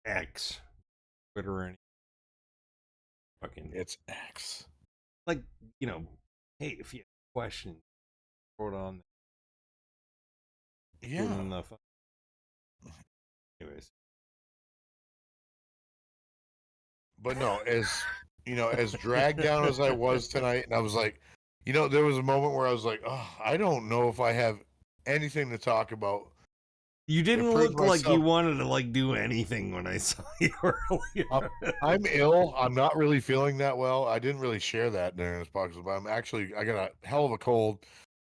X, Twitter, or anything. Fucking it's X. Like, hey, if you have a question, throw it on. Yeah. Anyways. But no, as dragged down as I was tonight, and I was like, there was a moment where I was like, oh, I don't know if I have anything to talk about. You didn't look like you wanted to do anything when I saw you earlier. I'm ill. I'm not really feeling that well. I didn't really share that during this podcast, but I got a hell of a cold.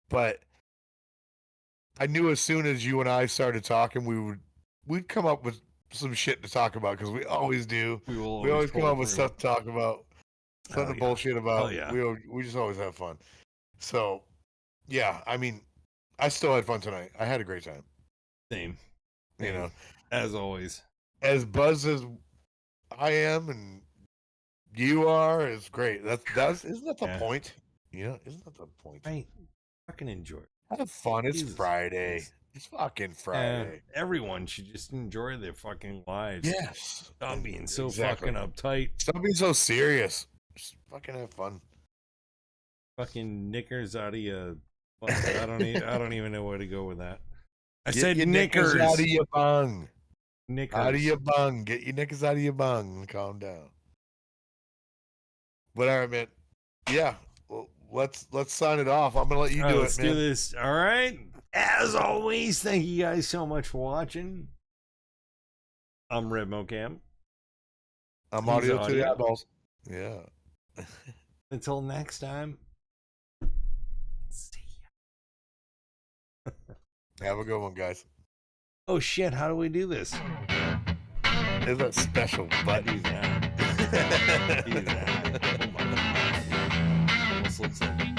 But I knew as soon as you and I started talking, we'd come up with some shit to talk about, because we always do. We always come up with stuff to talk about, something to bullshit about. Yeah. We just always have fun. So, yeah, I mean, I still had fun tonight. I had a great time. Same. As always. As buzzed as I am and you are, is great. Isn't that the point? Isn't that the point? I fucking enjoy it. Have fun. It's Friday. It's fucking Friday. Everyone should just enjoy their fucking lives. Yes. Stop being so fucking uptight. Stop being so serious. Just fucking have fun. Fucking knickers out of you. I don't even know where to go with that. I said knickers out of your bung. Knickers out of your bung. Get your knickers out of your bung and calm down. But all right, man. Yeah. Well, let's sign it off. I'm gonna let you do it. Let's do this. All right. As always, thank you guys so much for watching. I'm Red Mocam. I'm audio to the eyeballs. Yeah. Until next time. See ya. Have a good one, guys. Oh shit, how do we do this? There's a special button. He's out. He's out. Oh my God. Almost looks like